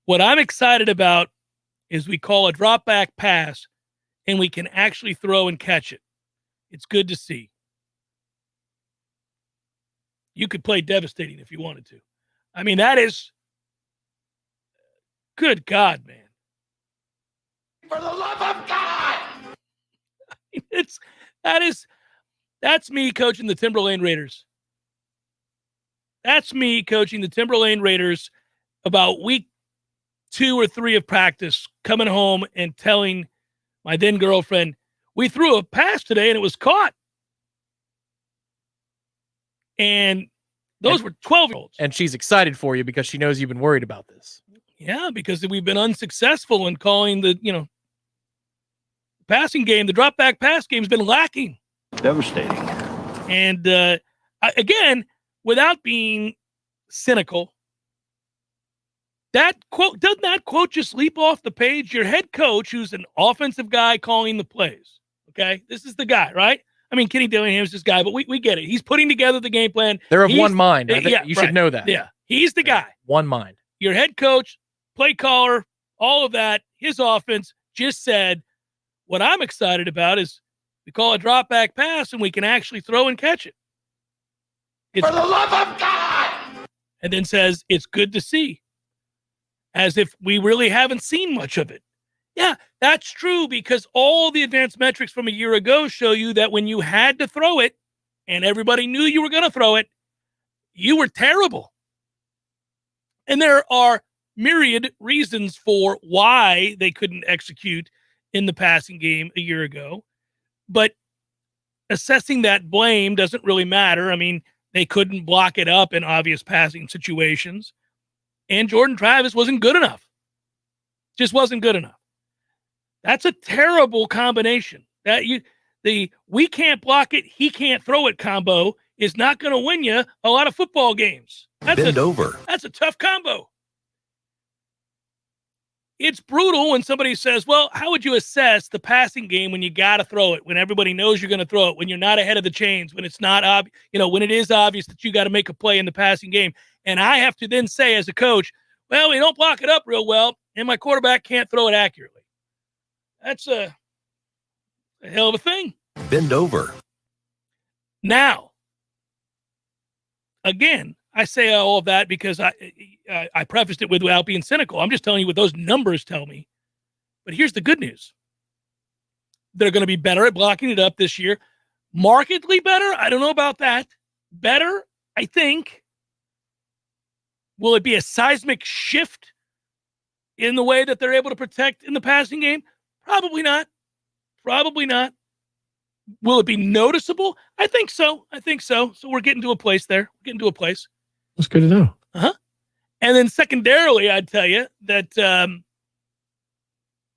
"What I'm excited about is we call a drop back pass and we can actually throw and catch it. It's good to see." You could play devastating if you wanted to. I mean, that is, good God, man. For the love of God! That's me coaching the Timberlane Raiders. That's me coaching the Timberlane Raiders about week 2 or 3 of practice, coming home and telling my then girlfriend, we threw a pass today and it was caught. And those were 12-year-olds. And she's excited for you because she knows you've been worried about this. Yeah, because we've been unsuccessful in calling the, passing game. The drop back pass game has been lacking. Devastating. And again, without being cynical, that quote, doesn't that quote just leap off the page? Your head coach, who's an offensive guy calling the plays. Okay. This is the guy, right? I mean, Kenny Dillingham's this guy, but we get it. He's putting together the game plan. They're of one mind. You should know that. Yeah. He's the guy. One mind. Your head coach, play caller, all of that, his offense just said, what I'm excited about is we call a drop back pass and we can actually throw and catch it. For the love of God! And then says, it's good to see. As if we really haven't seen much of it. Yeah, that's true, because all the advanced metrics from a year ago show you that when you had to throw it and everybody knew you were going to throw it, you were terrible. And there are myriad reasons for why they couldn't execute in the passing game a year ago. But assessing that blame doesn't really matter. I mean, they couldn't block it up in obvious passing situations. And Jordan Travis wasn't good enough. Just wasn't good enough. That's a terrible combination. We can't block it, he can't throw it combo is not going to win you a lot of football games. Bend over. That's a tough combo. It's brutal when somebody says, well, how would you assess the passing game when you got to throw it, when everybody knows you're going to throw it, when you're not ahead of the chains, when it's not obvious, when it is obvious that you got to make a play in the passing game. And I have to then say as a coach, well, we don't block it up real well, and my quarterback can't throw it accurately. That's a hell of a thing. Bend over. Now, again, I say all of that because I prefaced it without being cynical. I'm just telling you what those numbers tell me. But here's the good news. They're going to be better at blocking it up this year. Markedly better? I don't know about that. Better, I think. Will it be a seismic shift in the way that they're able to protect in the passing game? Probably not. Probably not. Will it be noticeable? I think so. So we're getting to a place there. We're getting to a place. That's good to know. Uh-huh. And then secondarily, I'd tell you that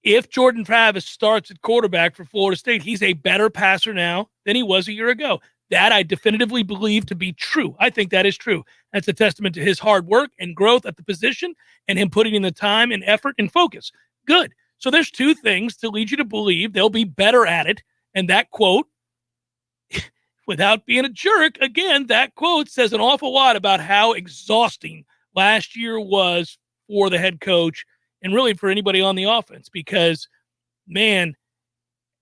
if Jordan Travis starts at quarterback for Florida State, he's a better passer now than he was a year ago. That I definitively believe to be true. I think that is true. That's a testament to his hard work and growth at the position and him putting in the time and effort and focus. Good. So there's two things to lead you to believe they'll be better at it. And that quote, without being a jerk, again, that quote says an awful lot about how exhausting last year was for the head coach and really for anybody on the offense. Because, man,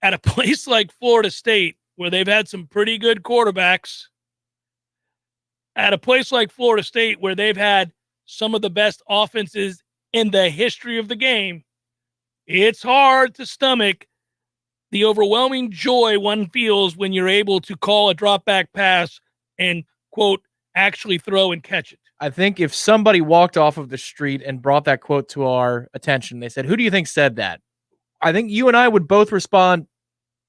at a place like Florida State, where they've had some pretty good quarterbacks, at a place like Florida State, where they've had some of the best offenses in the history of the game, it's hard to stomach the overwhelming joy one feels when you're able to call a drop back pass and, quote, actually throw and catch it. I think if somebody walked off of the street and brought that quote to our attention, they said, who do you think said that? I think you and I would both respond,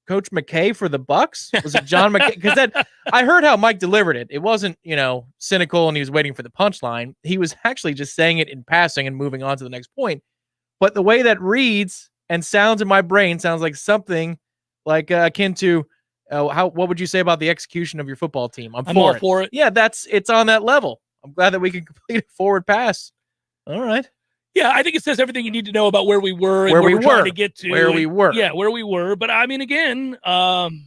Coach McKay for the Bucks? Was it John McKay? Because I heard how Mike delivered it. It wasn't, cynical and he was waiting for the punchline. He was actually just saying it in passing and moving on to the next point. But the way that reads and sounds in my brain sounds like something like akin to what would you say about the execution of your football team? I'm all for it. Yeah, it's on that level. I'm glad that we can complete a forward pass. All right. Yeah, I think it says everything you need to know about where we were and where we were trying to get to. Where we were. Yeah, where we were. But I mean, again,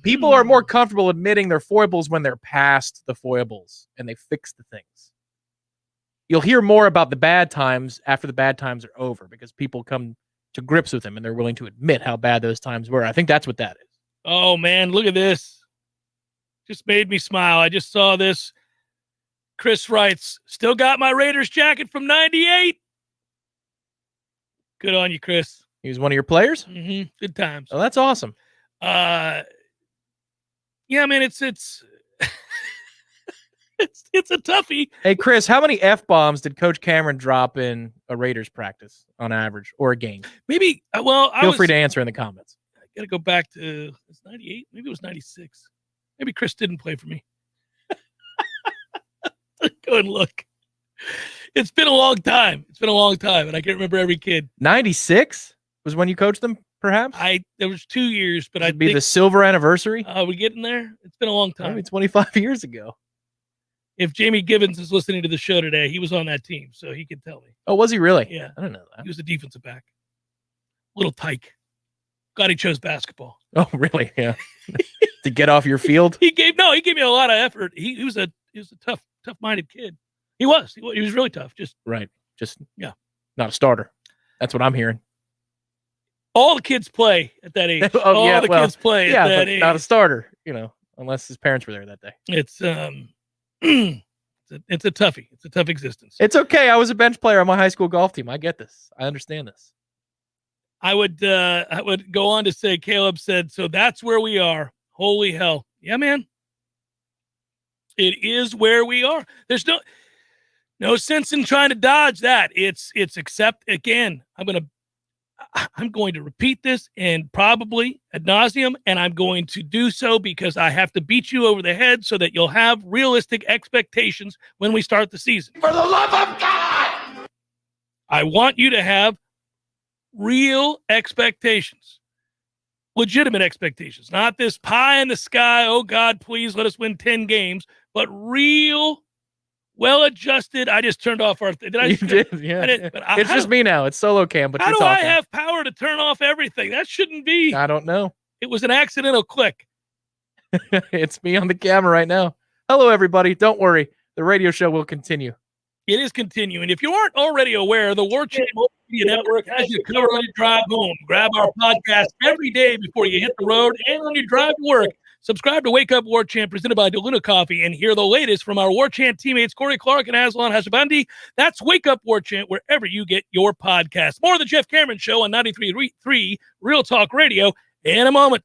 people are more comfortable admitting their foibles when they're past the foibles and they fix the things. You'll hear more about the bad times after the bad times are over because people come to grips with them and they're willing to admit how bad those times were. I think that's what that is. Oh, man, look at this. Just made me smile. I just saw this. Chris writes, still got my Raiders jacket from 98. Good on you, Chris. He was one of your players? Mm-hmm. Good times. Oh, that's awesome. Yeah, man, it's it's a toughie. Hey, Chris, how many F-bombs did Coach Cameron drop in a Raiders practice on average or a game? Maybe, Feel free to answer in the comments. I got to go back to, it's 98? Maybe it was 96. Maybe Chris didn't play for me. Go and look. It's been a long time. And I can't remember every kid. 96 was when you coached them, perhaps? There was 2 years, but It'd be the silver anniversary? Are we getting there? It's been a long time. Maybe 25 years ago. If Jamie Gibbons is listening to the show today, he was on that team, so he can tell me. Oh, was he really? Yeah. I don't know that. He was a defensive back. Little tyke. Glad he chose basketball. Oh, really? Yeah. To get off your field? He gave me a lot of effort. He was a tough-minded kid. He was really tough. Not a starter. That's what I'm hearing. All the kids play at that age. Kids play at that age. Not a starter, unless his parents were there that day. It's it's a toughie. It's a tough existence. It's okay. I was a bench player on my high school golf team. I get this. I understand this. I would go on to say, Caleb said, so that's where we are. Holy hell. Yeah, man. It is where we are. There's no sense in trying to dodge that. It's accept again. I'm going to repeat this and probably ad nauseum, and I'm going to do so because I have to beat you over the head so that you'll have realistic expectations when we start the season. For the love of God! I want you to have real expectations, legitimate expectations, not this pie in the sky. Oh God, please let us win 10 games, but real, well-adjusted. I just turned off our. Did I? You did, yeah. It's just me now. It's solo cam, but how you're do talking. I have power to turn off everything? That shouldn't be. I don't know. It was an accidental click. It's me on the camera right now. Hello, everybody. Don't worry. The radio show will continue. It is continuing. If you aren't already aware, the Warchant Media Network has you covered on your drive home. Grab our podcast every day before you hit the road and on your drive to work. Subscribe to Wake Up Warchant, presented by DeLuna Coffee, and hear the latest from our Warchant teammates, Corey Clark and Aslan Hashabandi. That's Wake Up Warchant, wherever you get your podcast. More of the Jeff Cameron Show on 93.3 Real Talk Radio in a moment.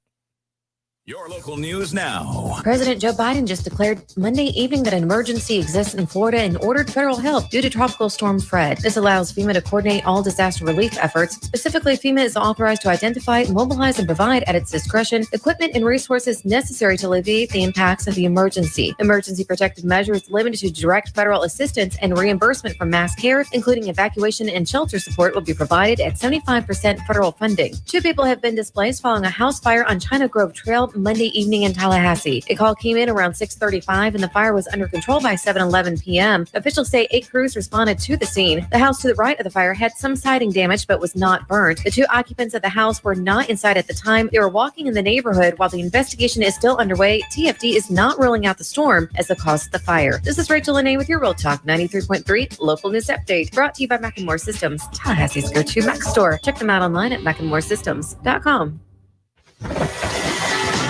Your local news now. President Joe Biden just declared Monday evening that an emergency exists in Florida and ordered federal help due to Tropical Storm Fred. This allows FEMA to coordinate all disaster relief efforts. Specifically, FEMA is authorized to identify, mobilize, and provide at its discretion equipment and resources necessary to alleviate the impacts of the emergency. Emergency protective measures limited to direct federal assistance and reimbursement from mass care, including evacuation and shelter support, will be provided at 75% federal funding. 2 people have been displaced following a house fire on China Grove Trail Monday evening in Tallahassee. A call came in around 6:35 and the fire was under control by 7:11 p.m. Officials say 8 crews responded to the scene. The house to the right of the fire had some siding damage but was not burned. The 2 occupants of the house were not inside at the time. They were walking in the neighborhood. While the investigation is still underway, TFD is not ruling out the storm as the cause of the fire. This is Rachel Lene with your Real Talk 93.3 local news update, brought to you by Mac & More Systems, Tallahassee's go-to Mac store. Check them out online at macandmoresystems.com.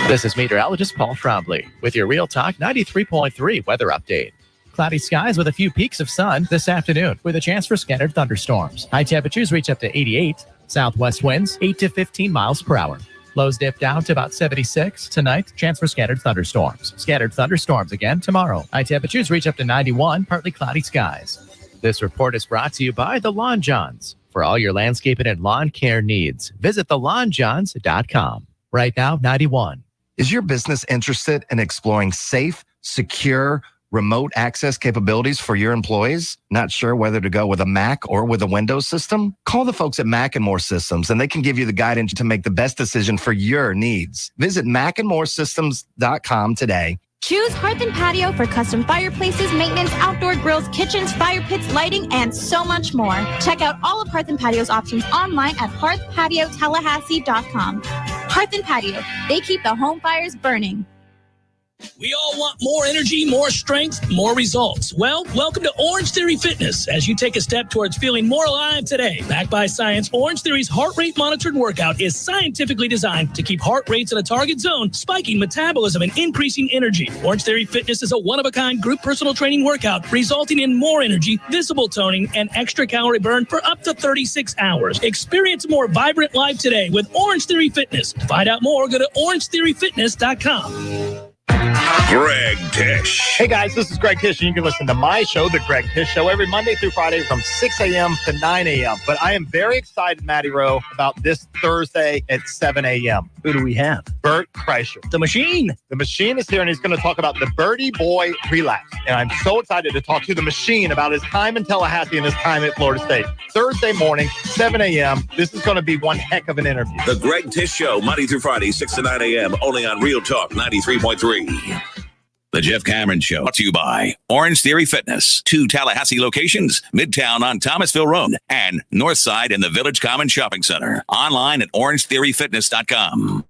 This is meteorologist Paul Trombley with your Real Talk 93.3 weather update. Cloudy skies with a few peaks of sun this afternoon with a chance for scattered thunderstorms. High temperatures reach up to 88. Southwest winds 8 to 15 miles per hour. Lows dip down to about 76. Tonight, chance for scattered thunderstorms. Scattered thunderstorms again tomorrow. High temperatures reach up to 91, partly cloudy skies. This report is brought to you by The Lawn Johns. For all your landscaping and lawn care needs, visit thelawnjohns.com. Right now, 91. Is your business interested in exploring safe, secure, remote access capabilities for your employees? Not sure whether to go with a Mac or with a Windows system? Call the folks at Mac & More Systems, and they can give you the guidance to make the best decision for your needs. Visit macandmoresystems.com today Choose Hearth and Patio for custom fireplaces, maintenance, outdoor grills, kitchens, fire pits, lighting, and so much more. Check out all of Hearth and Patio's options online at hearthpatiotallahassee.com. Hearth and Patio, they keep the home fires burning. We all want more energy, more strength, more results. Well, welcome to Orange Theory Fitness as you take a step towards feeling more alive today. Backed by science, Orange Theory's heart rate monitored workout is scientifically designed to keep heart rates in a target zone, spiking metabolism and increasing energy. Orange Theory Fitness is a one-of-a-kind group personal training workout resulting in more energy, visible toning, and extra calorie burn for up to 36 hours. Experience a more vibrant life today with Orange Theory Fitness. To find out more, go to orangetheoryfitness.com. Greg Tish. Hey guys, this is Greg Tish, and you can listen to my show, The Greg Tish Show, every Monday through Friday from 6 a.m. to 9 a.m. But I am very excited, Matty Rowe, about this Thursday at 7 a.m. Who do we have? Bert Kreischer. The Machine. The Machine is here, and he's going to talk about the Birdie Boy relapse. And I'm so excited to talk to the Machine about his time in Tallahassee and his time at Florida State. Thursday morning, 7 a.m. This is going to be one heck of an interview. The Greg Tish Show, Monday through Friday, 6 to 9 a.m., only on Real Talk 93.3. The Jeff Cameron Show, brought to you by Orange Theory Fitness. 2 Tallahassee locations, Midtown on Thomasville Road and Northside in the Village Common Shopping Center. Online at orangetheoryfitness.com.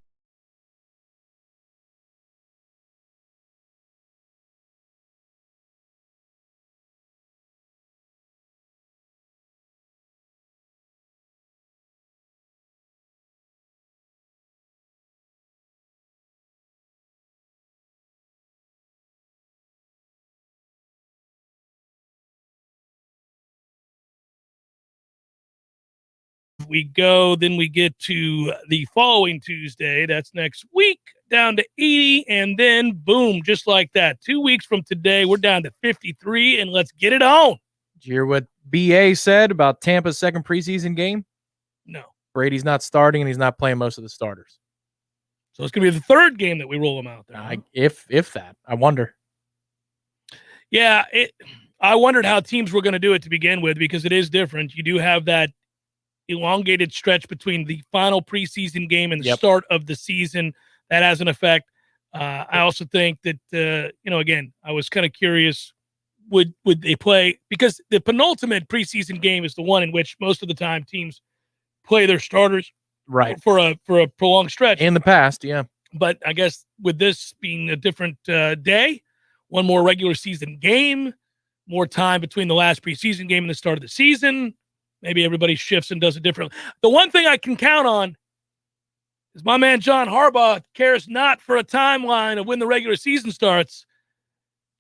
We go, then we get to the following Tuesday. That's next week, down to 80, and then boom, just like that. 2 weeks from today, we're down to 53, and let's get it on. Did you hear what BA said about Tampa's second preseason game? No. Brady's not starting, and he's not playing most of the starters. So it's going to be the third game that we roll him out there. Huh? If that, I wonder. Yeah, I wondered how teams were going to do it to begin with, because it is different. You do have that elongated stretch between the final preseason game and the start of the season. That has an effect. I also think that, again, I was kind of curious, would they play, because the penultimate preseason game is the one in which most of the time teams play their starters right for a prolonged stretch. In the past, yeah. But I guess with this being a different day, one more regular season game, more time between the last preseason game and the start of the season, maybe everybody shifts and does it differently. The one thing I can count on is my man John Harbaugh cares not for a timeline of when the regular season starts,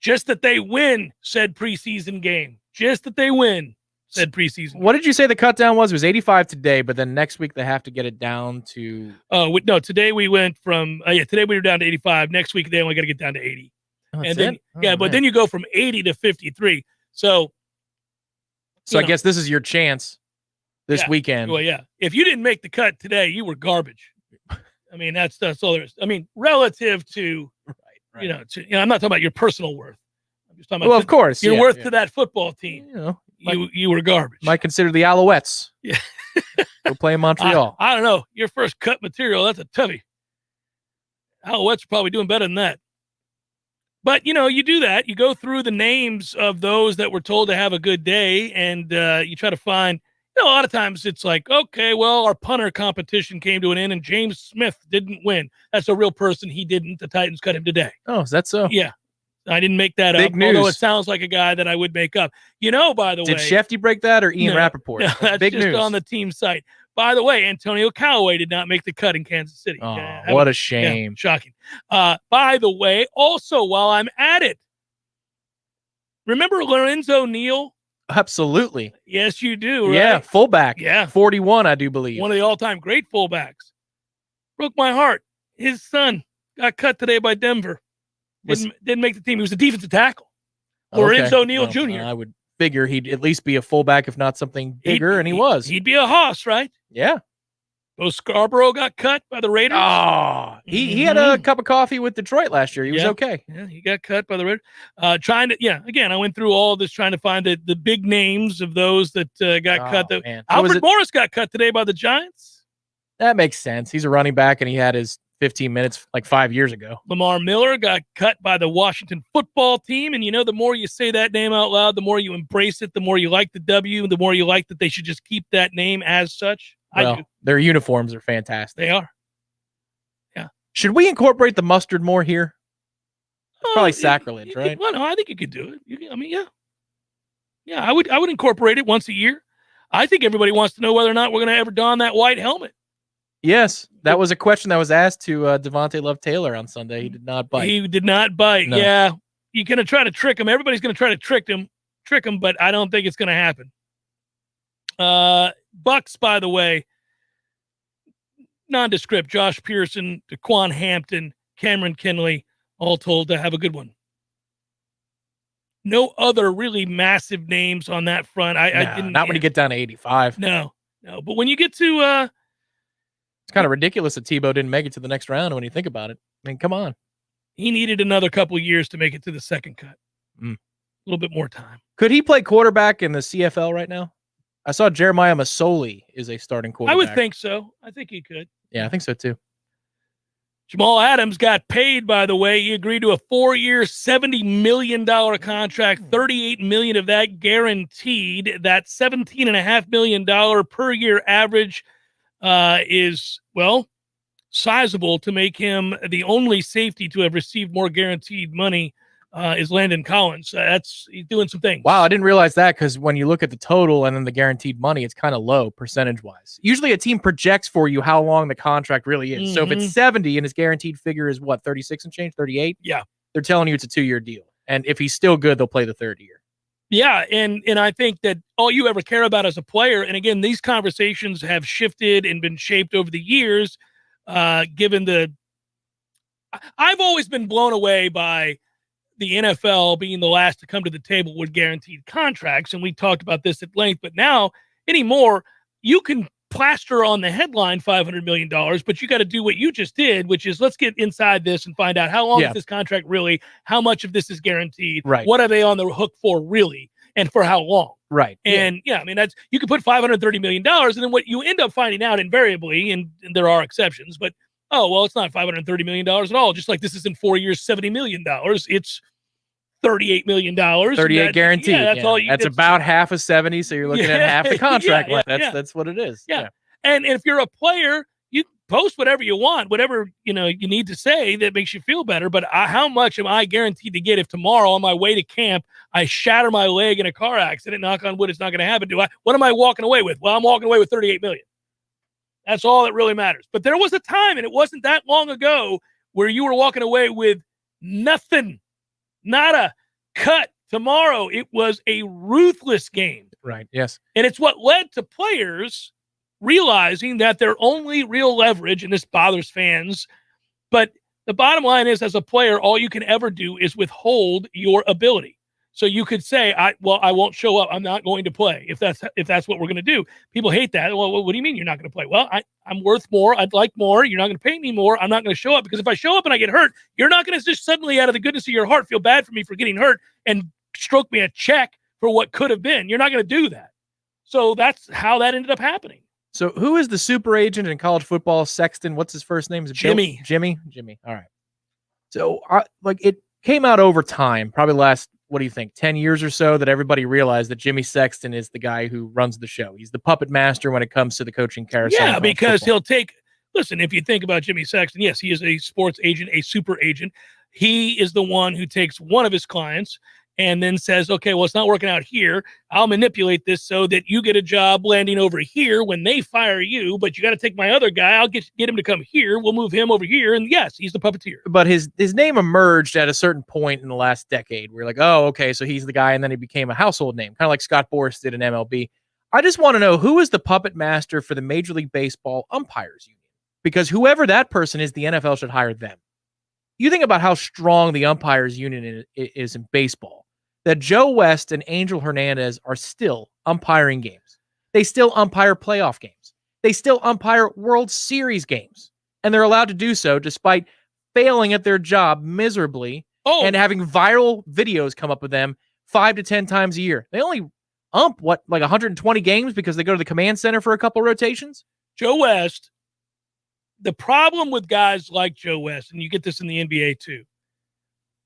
just that they win said preseason game. Just that they win said preseason. What did you say the cut down was? It was 85 today, but then next week they have to get it down to... no, today we went from... today we were down to 85. Next week they only got to get down to 80. And then, but then you go from 80 to 53. So I guess this is your chance this weekend. Well, yeah. If you didn't make the cut today, you were garbage. I mean, that's all there is. I mean, relative to, I'm not talking about your personal worth. I'm just talking about, of course, your worth to that football team. You were garbage. Might consider the Alouettes. Yeah. Go play in Montreal. I don't know. Your first cut material, that's a toughie. Alouettes are probably doing better than that. But, you do that. You go through the names of those that were told to have a good day, and you try to find, a lot of times it's like, okay, well, our punter competition came to an end, and James Smith didn't win. That's a real person. He didn't. The Titans cut him today. Oh, is that so? Yeah. I didn't make that Big up, news. although it sounds like a guy that I would make up. By the way. Did Shefty break that or Ian Rappaport? No, that's Big just news. on the team site. By the way, Antonio Callaway did not make the cut in Kansas City. Oh, what a shame. Shocking. By the way, also, while I'm at it, remember Lorenzo Neal? Absolutely. Yes, you do, right? Yeah, fullback. Yeah. 41, I do believe. One of the all-time great fullbacks. Broke my heart. His son got cut today by Denver. Didn't make the team. He was a defensive tackle. Lorenzo Neal Jr. I would figure he'd at least be a fullback, if not something bigger, and he was. He'd be a hoss, right? Yeah. Bo Scarborough got cut by the Raiders. Oh, he had a cup of coffee with Detroit last year. He was okay. Yeah, he got cut by the Raiders. Again, I went through all of this trying to find the big names of those that got cut. Man. Alfred Morris got cut today by the Giants. That makes sense. He's a running back, and he had his 15 minutes like 5 years ago. Lamar Miller got cut by the Washington football team. And, the more you say that name out loud, the more you embrace it, the more you like the W, and the more you like that they should just keep that name as such. Well, I do. Their uniforms are fantastic. They are. Should we incorporate the mustard more here? Probably sacrilege, right? Well, no, I think you could do it. Yeah, I would incorporate it once a year. I think everybody wants to know whether or not we're going to ever don that white helmet. Yes, that was a question that was asked to Devontae Love Taylor on Sunday. He did not bite. He did not bite. No. Yeah, you're going to try to trick him. Everybody's going to try to trick him, but I don't think it's going to happen. Bucks, by the way, nondescript. Josh Pearson, DeQuan Hampton, Cameron Kinley, all told to have a good one. No other really massive names on that front. I didn't. Not when you get down to 85. No. But when you get to, it's kind of ridiculous that Tebow didn't make it to the next round when you think about it. I mean, come on. He needed another couple of years to make it to the second cut. A little bit more time. Could he play quarterback in the CFL right now? I saw Jeremiah Masoli is a starting quarterback. I would think so. I think he could. Yeah, I think so too. Jamal Adams got paid, by the way. He agreed to a 4-year, $70 million contract, $38 million of that guaranteed. That $17.5 million per year average is, sizable to make him the only safety to have received more guaranteed money is Landon Collins. He's doing some things. Wow, I didn't realize that because when you look at the total and then the guaranteed money, it's kind of low percentage-wise. Usually a team projects for you how long the contract really is. So if it's 70 and his guaranteed figure is 36 and change, 38? Yeah. They're telling you it's a 2-year deal. And if he's still good, they'll play the third year. Yeah, and I think that all you ever care about as a player, and again, these conversations have shifted and been shaped over the years, given I've always been blown away by the NFL being the last to come to the table with guaranteed contracts. And we talked about this at length, but now anymore, you can plaster on the headline $500 million, but you got to do what you just did, which is let's get inside this and find out how long is this contract really, how much of this is guaranteed, right? What are they on the hook for really, and for how long? Right. And I mean, you could put $530 million, and then what you end up finding out invariably, and there are exceptions, but it's not $530 million at all. Just like this isn't 4 years, $70 million. It's $38 million. 38 guaranteed. Yeah, that's that's about half of 70. So you're looking at half the contract. That's what it is. Yeah. And if you're a player, you post whatever you want, whatever you need to say that makes you feel better. But how much am I guaranteed to get if tomorrow on my way to camp I shatter my leg in a car accident? Knock on wood, it's not going to happen. What am I walking away with? Well, I'm walking away with $38 million. That's all that really matters. But there was a time, and it wasn't that long ago, where you were walking away with nothing, not a cut tomorrow. It was a ruthless game. Right. Yes. And it's what led to players realizing that their only real leverage, and this bothers fans, but the bottom line is, as a player, all you can ever do is withhold your ability. So you could say, I won't show up. I'm not going to play if that's what we're going to do. People hate that. Well, what do you mean you're not going to play? Well, I'm worth more. I'd like more. You're not going to pay me more. I'm not going to show up, because if I show up and I get hurt, you're not going to just suddenly out of the goodness of your heart feel bad for me for getting hurt and stroke me a check for what could have been. You're not going to do that. So that's how that ended up happening. So who is the super agent in college football? Sexton. What's his first name? Is it Jimmy? Jimmy. All right. So it came out over time, probably last, what do you think, 10 years or so, that everybody realized that Jimmy Sexton is the guy who runs the show. He's the puppet master when it comes to the coaching carousel. Yeah, because listen, if you think about Jimmy Sexton, yes, he is a sports agent, a super agent. He is the one who takes one of his clients and then says, okay, well, it's not working out here. I'll manipulate this so that you get a job landing over here when they fire you, but you got to take my other guy. I'll get him to come here. We'll move him over here. And yes, he's the puppeteer. But his name emerged at a certain point in the last decade. We're like, oh, okay, so he's the guy. And then he became a household name, kind of like Scott Boras did in MLB. I just want to know, who is the puppet master for the Major League Baseball Umpires Union? Because whoever that person is, the NFL should hire them. You think about how strong the Umpires Union is in baseball, that Joe West and Angel Hernandez are still umpiring games. They still umpire playoff games. They still umpire World Series games. And they're allowed to do so despite failing at their job miserably and having viral videos come up with them 5 to 10 times a year. They only ump, 120 games because they go to the command center for a couple rotations? Joe West the problem with guys like Joe West, and you get this in the NBA too,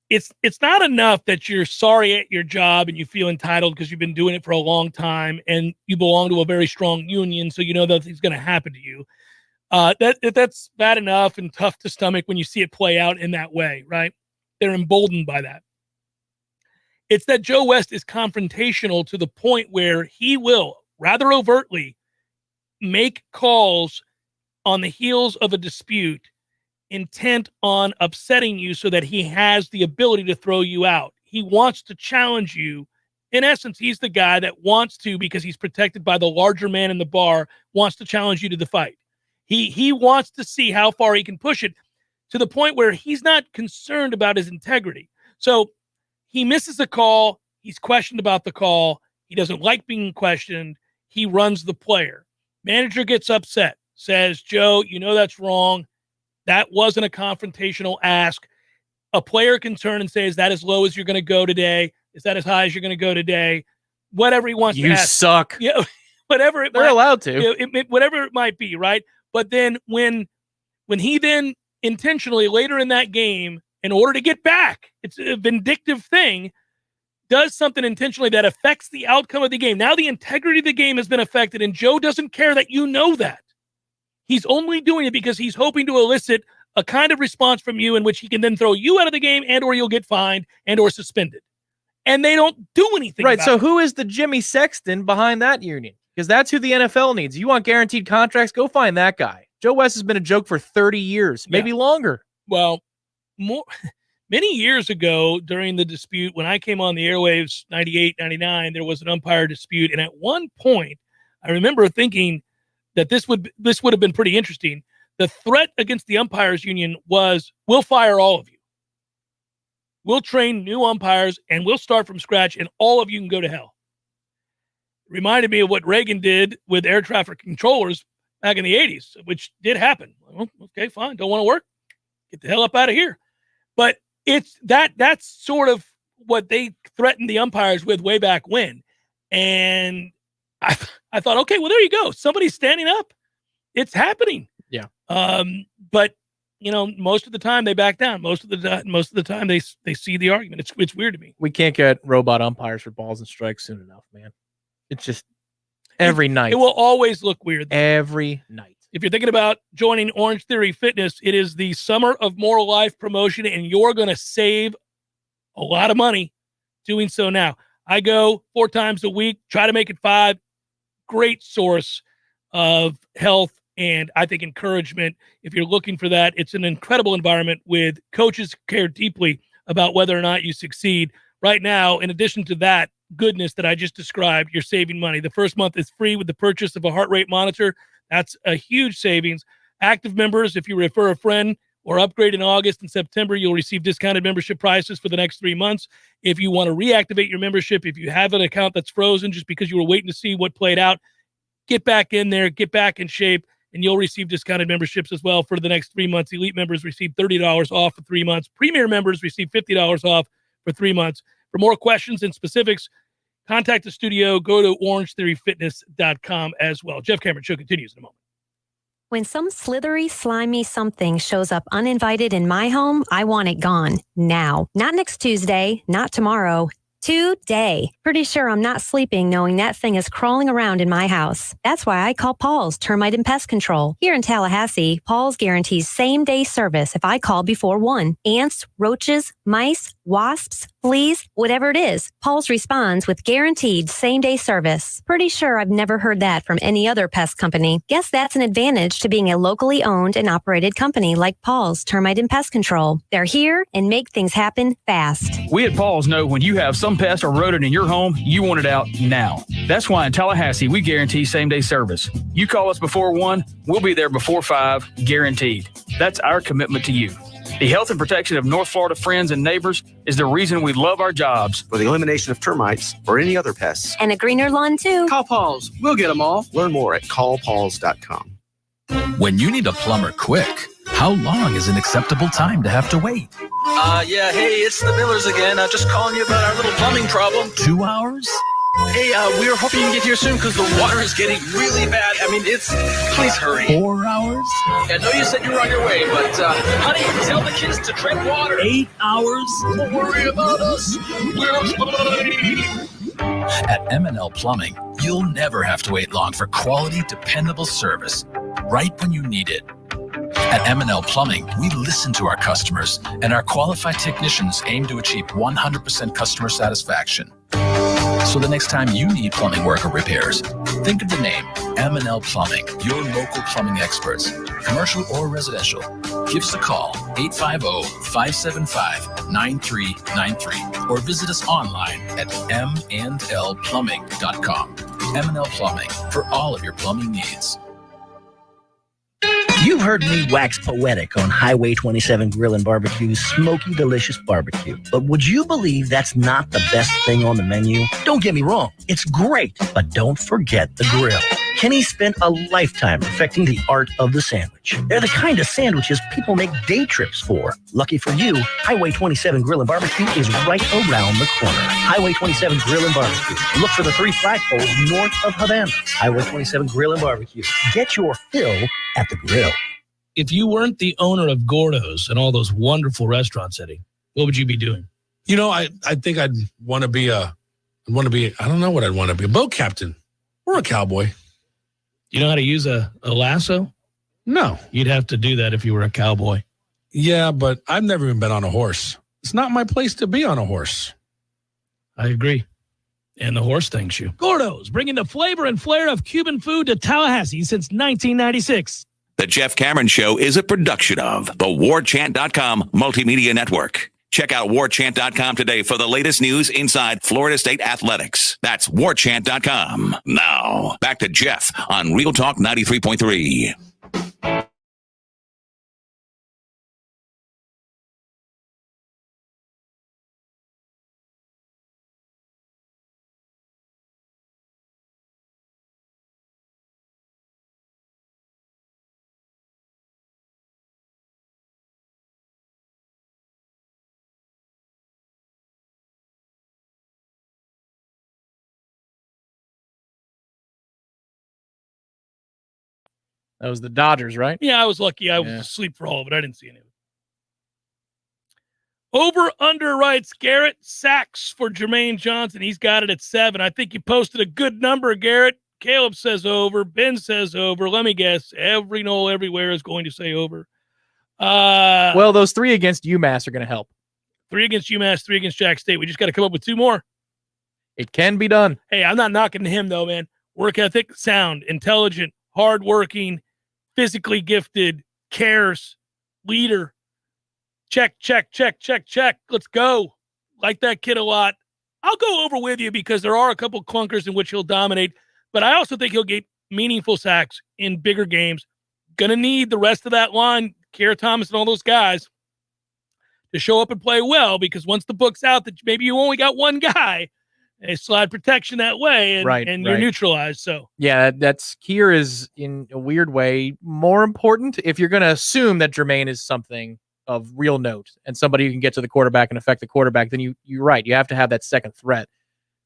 it's not enough that you're sorry at your job and you feel entitled because you've been doing it for a long time and you belong to a very strong union, so you know nothing's going to happen to you. That's bad enough and tough to stomach when you see it play out in that way, right? They're emboldened by that. It's that Joe West is confrontational to the point where he will, rather overtly, make calls on the heels of a dispute intent on upsetting you so that he has the ability to throw you out. He wants to challenge you. In essence, he's the guy that wants to, because he's protected by the larger man in the bar, wants to challenge you to the fight. He wants to see how far he can push it to the point where he's not concerned about his integrity. So he misses a call. He's questioned about the call. He doesn't like being questioned. He runs the player. Manager gets upset, says, Joe, you know that's wrong. That wasn't a confrontational ask. A player can turn and say, is that as low as you're going to go today? Is that as high as you're going to go today? Whatever he wants to ask. You suck. Yeah, whatever it They're allowed to. Whatever it might be, right? But then when he then intentionally later in that game, in order to get back, it's a vindictive thing, does something intentionally that affects the outcome of the game. Now the integrity of the game has been affected, and Joe doesn't care that you know that. He's only doing it because he's hoping to elicit a kind of response from you in which he can then throw you out of the game and or you'll get fined and or suspended. And they don't do anything right, about so it. who is the Jimmy Sexton behind that union? Because that's who the NFL needs. You want guaranteed contracts? Go find that guy. Joe West has been a joke for 30 years, maybe longer. Well, many years ago during the dispute, when I came on the airwaves, 98, 99, there was an umpire dispute. And at one point, I remember thinking that this would have been pretty interesting. The threat against the umpires union was, we'll fire all of you. We'll train new umpires and we'll start from scratch and all of you can go to hell. It reminded me of what Reagan did with air traffic controllers back in the 80s, which did happen. Well, okay, fine. Don't want to work? Get the hell up out of here. But it's that's sort of what they threatened the umpires with way back when. And I thought, okay, well, there you go. Somebody's standing up. It's happening. Yeah. But you know, most of the time they back down. Most of the time they see the argument. It's weird to me. We can't get robot umpires for balls and strikes soon enough, man. It's just every night. It will always look weird. Every night. If you're thinking about joining Orange Theory Fitness, it is the Summer of More Life promotion, and you're going to save a lot of money doing so now. I go 4 times a week, try to make it 5. Great source of health and I think encouragement. If you're looking for that, it's an incredible environment with coaches who care deeply about whether or not you succeed. Right now, in addition to that goodness that I just described, you're saving money. The first month is free with the purchase of a heart rate monitor. That's a huge savings. Active members, if you refer a friend or upgrade in August and September, you'll receive discounted membership prices for the next 3 months. If you want to reactivate your membership, if you have an account that's frozen just because you were waiting to see what played out, get back in there, get back in shape, and you'll receive discounted memberships as well for the next 3 months. Elite members receive $30 off for 3 months. Premier members receive $50 off for 3 months. For more questions and specifics, contact the studio. Go to orangetheoryfitness.com as well. Jeff Cameron Show continues in a moment. When some slithery, slimy something shows up uninvited in my home, I want it gone now. Not next Tuesday, not tomorrow. Today. Pretty sure I'm not sleeping knowing that thing is crawling around in my house. That's why I call Paul's Termite and Pest Control. Here in Tallahassee, Paul's guarantees same-day service if I call before 1. Ants, roaches, mice, wasps, fleas, whatever it is, Paul's responds with guaranteed same-day service. Pretty sure I've never heard that from any other pest company. Guess that's an advantage to being a locally owned and operated company like Paul's Termite and Pest Control. They're here and make things happen fast. We at Paul's know when you have some pest or rodent in your home, you want it out now. That's why in Tallahassee, we guarantee same-day service. You call us before 1, we'll be there before 5, guaranteed. That's our commitment to you. The health and protection of North Florida friends and neighbors is the reason we love our jobs. For the elimination of termites or any other pests. And a greener lawn, too. Call Paul's. We'll get them all. Learn more at callpauls.com. When you need a plumber quick, how long is an acceptable time to have to wait? Yeah, hey, it's the Millers again. Just calling you about our little plumbing problem. 2 hours? Hey, we were hoping you can get here soon because the water is getting really bad. I mean, please hurry. 4 hours? I know you said you were on your way, but, honey, tell the kids to tread water. 8 hours? Don't worry about us. We're fine. At M&L Plumbing, you'll never have to wait long for quality, dependable service right when you need it. At M&L Plumbing, we listen to our customers, and our qualified technicians aim to achieve 100% customer satisfaction. So the next time you need plumbing work or repairs, think of the name M&L Plumbing, your local plumbing experts, commercial or residential. Give us a call, 850-575-9393, or visit us online at mandlplumbing.com. M&L Plumbing, for all of your plumbing needs. You've heard me wax poetic on Highway 27 Grill and Barbecue's smoky, delicious barbecue. But would you believe that's not the best thing on the menu? Don't get me wrong, it's great, but don't forget the grill. Kenny spent a lifetime perfecting the art of the sandwich. They're the kind of sandwiches people make day trips for. Lucky for you, Highway 27 Grill and Barbecue is right around the corner. Highway 27 Grill and Barbecue. Look for the 3 flagpoles north of Havana. Highway 27 Grill and Barbecue. Get your fill at the grill. If you weren't the owner of Gordo's and all those wonderful restaurants, Eddie, what would you be doing? You know, I think I'd want to be I don't know what I'd want to be, a boat captain or a cowboy. You know how to use a lasso? No. You'd have to do that if you were a cowboy. Yeah, but I've never even been on a horse. It's not my place to be on a horse. I agree. And the horse thanks you. Gordo's, bringing the flavor and flair of Cuban food to Tallahassee since 1996. The Jeff Cameron Show is a production of the Warchant.com Multimedia Network. Check out Warchant.com today for the latest news inside Florida State athletics. That's Warchant.com. Now, back to Jeff on Real Talk 93.3. That was the Dodgers, right? Yeah, I was lucky. I was asleep for all of it. I didn't see any of it. Over under writes Garrett sacks for Jermaine Johnson. He's got it at 7. I think you posted a good number, Garrett. Caleb says over. Ben says over. Let me guess. Every Nole everywhere is going to say over. Well, those 3 against UMass are going to help. 3 against UMass, 3 against Jack State. We just got to come up with 2 more. It can be done. Hey, I'm not knocking him, though, man. Work ethic, sound, intelligent, hardworking, physically gifted, cares, leader. Check. Let's go. Like that kid a lot. I'll go over with you because there are a couple clunkers in which he'll dominate, but I also think he'll get meaningful sacks in bigger games. Gonna need the rest of that line, Keir Thomas and all those guys, to show up and play well, because once the book's out that maybe you only got one guy, they slide protection that way, and you're neutralized. So yeah, that's Keir is in a weird way more important if you're going to assume that Jermaine is something of real note and somebody who can get to the quarterback and affect the quarterback. Then you're right. You have to have that second threat.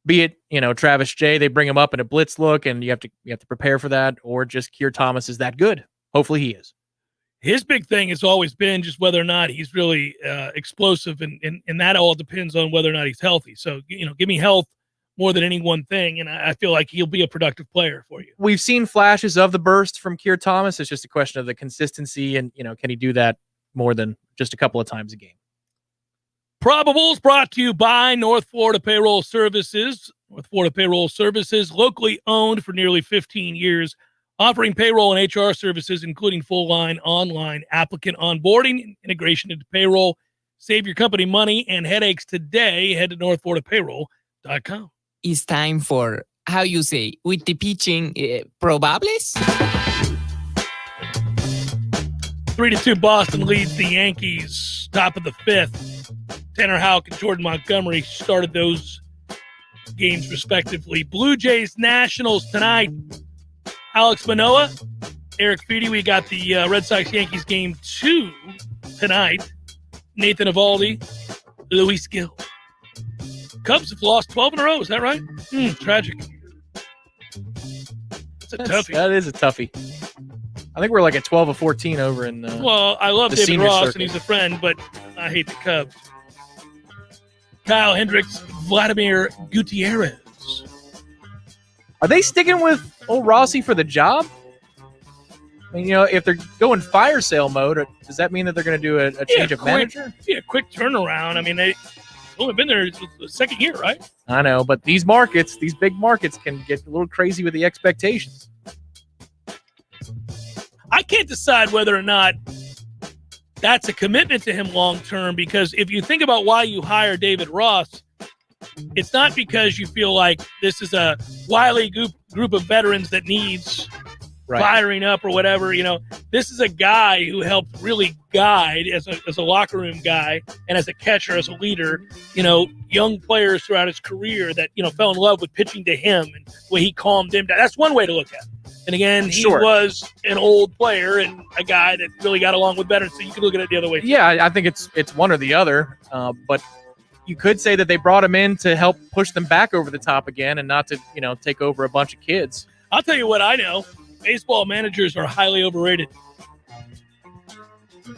Be it Travis J, they bring him up in a blitz look, and you have to prepare for that, or just Keir Thomas is that good. Hopefully he is. His big thing has always been just whether or not he's really explosive, and that all depends on whether or not he's healthy. So give me health more than any one thing, and I feel like he'll be a productive player for you. We've seen flashes of the burst from Keir Thomas. It's just a question of the consistency, and can he do that more than just a couple of times a game? Probables brought to you by North Florida Payroll Services. North Florida Payroll Services, locally owned for nearly 15 years, offering payroll and HR services, including full-line online applicant onboarding and integration into payroll. Save your company money and headaches today. Head to northfloridapayroll.com. It's time for, how you say, with the pitching, probables? 3-2 Boston leads the Yankees, top of the 5th. Tanner Houck and Jordan Montgomery started those games respectively. Blue Jays Nationals tonight. Alex Manoah, Eric Feedy. We got the Red Sox Yankees game 2 tonight. Nathan Eovaldi, Luis Gil. Cubs have lost 12 in a row. Is that right? Tragic. That is a toughie. I think we're like at 12 of 14 over in well, I love David Ross, and he's a friend, but I hate the Cubs. Kyle Hendricks, Vladimir Gutierrez. Are they sticking with old Rossi for the job? I mean, if they're going fire sale mode, does that mean that they're going to do a change of manager? Yeah, quick turnaround. I mean, they've only been there the second year, right? I know, but these big markets can get a little crazy with the expectations. I can't decide whether or not that's a commitment to him long term, because if you think about why you hire David Ross, it's not because you feel like this is a wily group of veterans that needs firing up or whatever. This is a guy who helped really guide as a locker room guy and as a catcher, as a leader, young players throughout his career that, fell in love with pitching to him and the way he calmed them down. That's one way to look at it. And again, he was an old player and a guy that really got along with veterans, so you can look at it the other way. Yeah, I think it's one or the other, but you could say that they brought him in to help push them back over the top again and not to, take over a bunch of kids. I'll tell you what I know. Baseball managers are highly overrated.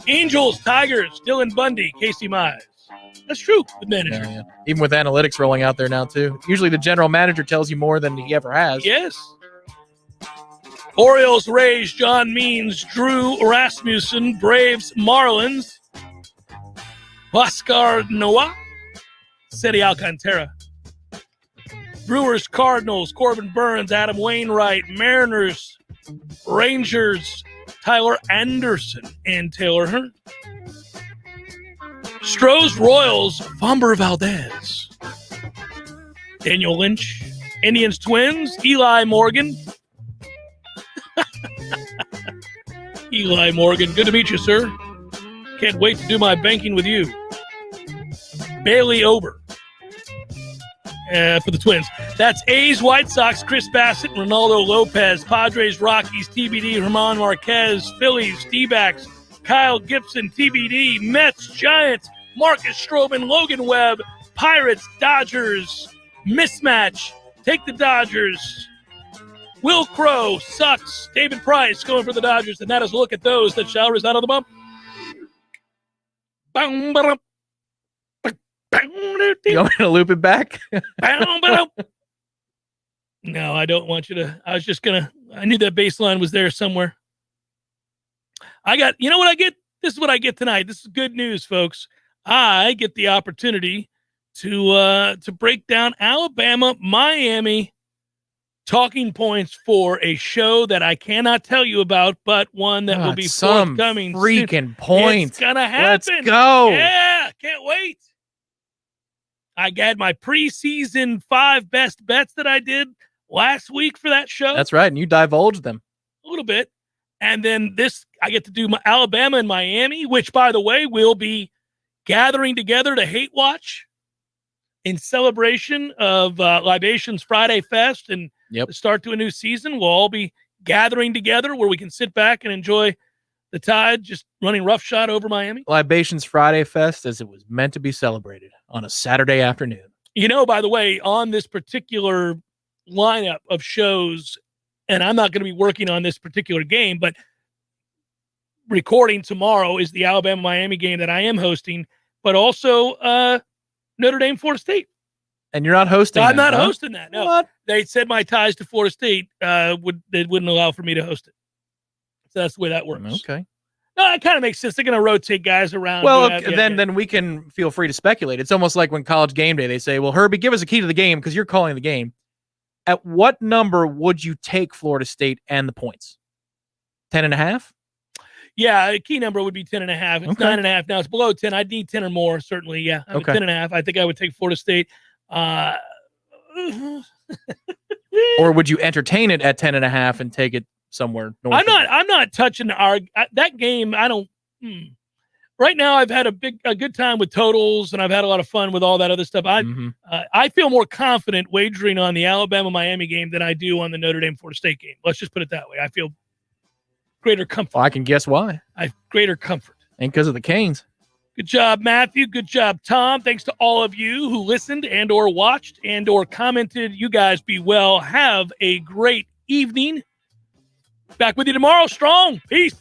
Angels, Tigers, Dylan Bundy, Casey Mize. That's true with managers. Yeah. Even with analytics rolling out there now, too. Usually the general manager tells you more than he ever has. Yes. Orioles, Rays, John Means, Drew Rasmussen, Braves, Marlins, Oscar Noah, Cedi Alcantara. Brewers, Cardinals, Corbin Burns, Adam Wainwright, Mariners, Rangers, Tyler Anderson, and Taylor Hearn. Stros, Royals, Fomber Valdez. Daniel Lynch, Indians, Twins, Eli Morgan. Eli Morgan, good to meet you, sir. Can't wait to do my banking with you. Bailey Ober. For the Twins. That's A's, White Sox, Chris Bassett, Ronaldo Lopez, Padres, Rockies, TBD, Herman Marquez, Phillies, D-backs, Kyle Gibson, TBD, Mets, Giants, Marcus Stroman, Logan Webb, Pirates, Dodgers, mismatch, take the Dodgers. Will Crow sucks. David Price going for the Dodgers, and that is a look at those that shall reside on the bump. You want me to loop it back? No, I don't want you to. I was just I knew that bass line was there somewhere. You know what I get? This is what I get tonight. This is good news, folks. I get the opportunity to break down Alabama, Miami talking points for a show that I cannot tell you about, but one that will be forthcoming. Freaking point. It's gonna happen. Let's go. Yeah, can't wait. I had my preseason 5 best bets that I did last week for that show. That's right, and you divulged them. A little bit. And then I get to do my Alabama and Miami, which, by the way, will be gathering together to hate watch in celebration of Libations Friday Fest and the start to a new season. We'll all be gathering together where we can sit back and enjoy the Tide just running roughshod over Miami. Libations Friday Fest as it was meant to be celebrated on a Saturday afternoon. By the way, on this particular lineup of shows, and I'm not going to be working on this particular game, but recording tomorrow is the Alabama-Miami game that I am hosting, but also Notre Dame, Florida State. And you're not hosting I'm not hosting that, no. What? They said my ties to Florida State wouldn't allow for me to host it. So that's the way that works. Okay. No, that kind of makes sense. They're going to rotate guys around. Well, then we can feel free to speculate. It's almost like when College Game Day, they say, well, Herbie, give us a key to the game because you're calling the game. At what number would you take Florida State and the points? 10.5? Yeah, a key number would be 10.5. It's 9.5 now. It's below 10. I'd need 10 or more, certainly. Yeah, 10.5. I think I would take Florida State. Or would you entertain it at 10.5 and take it somewhere north? I'm not touching that game. I don't. Right now, I've had a good time with totals, and I've had a lot of fun with all that other stuff. I feel more confident wagering on the Alabama-Miami game than I do on the Notre Dame Florida State game. Let's just put it that way. I feel greater comfort. Well, I can guess why. I have greater comfort. Ain't because of the Canes. Good job, Matthew. Good job, Tom. Thanks to all of you who listened and or watched and or commented. You guys be well. Have a great evening. Back with you tomorrow. Strong. Peace.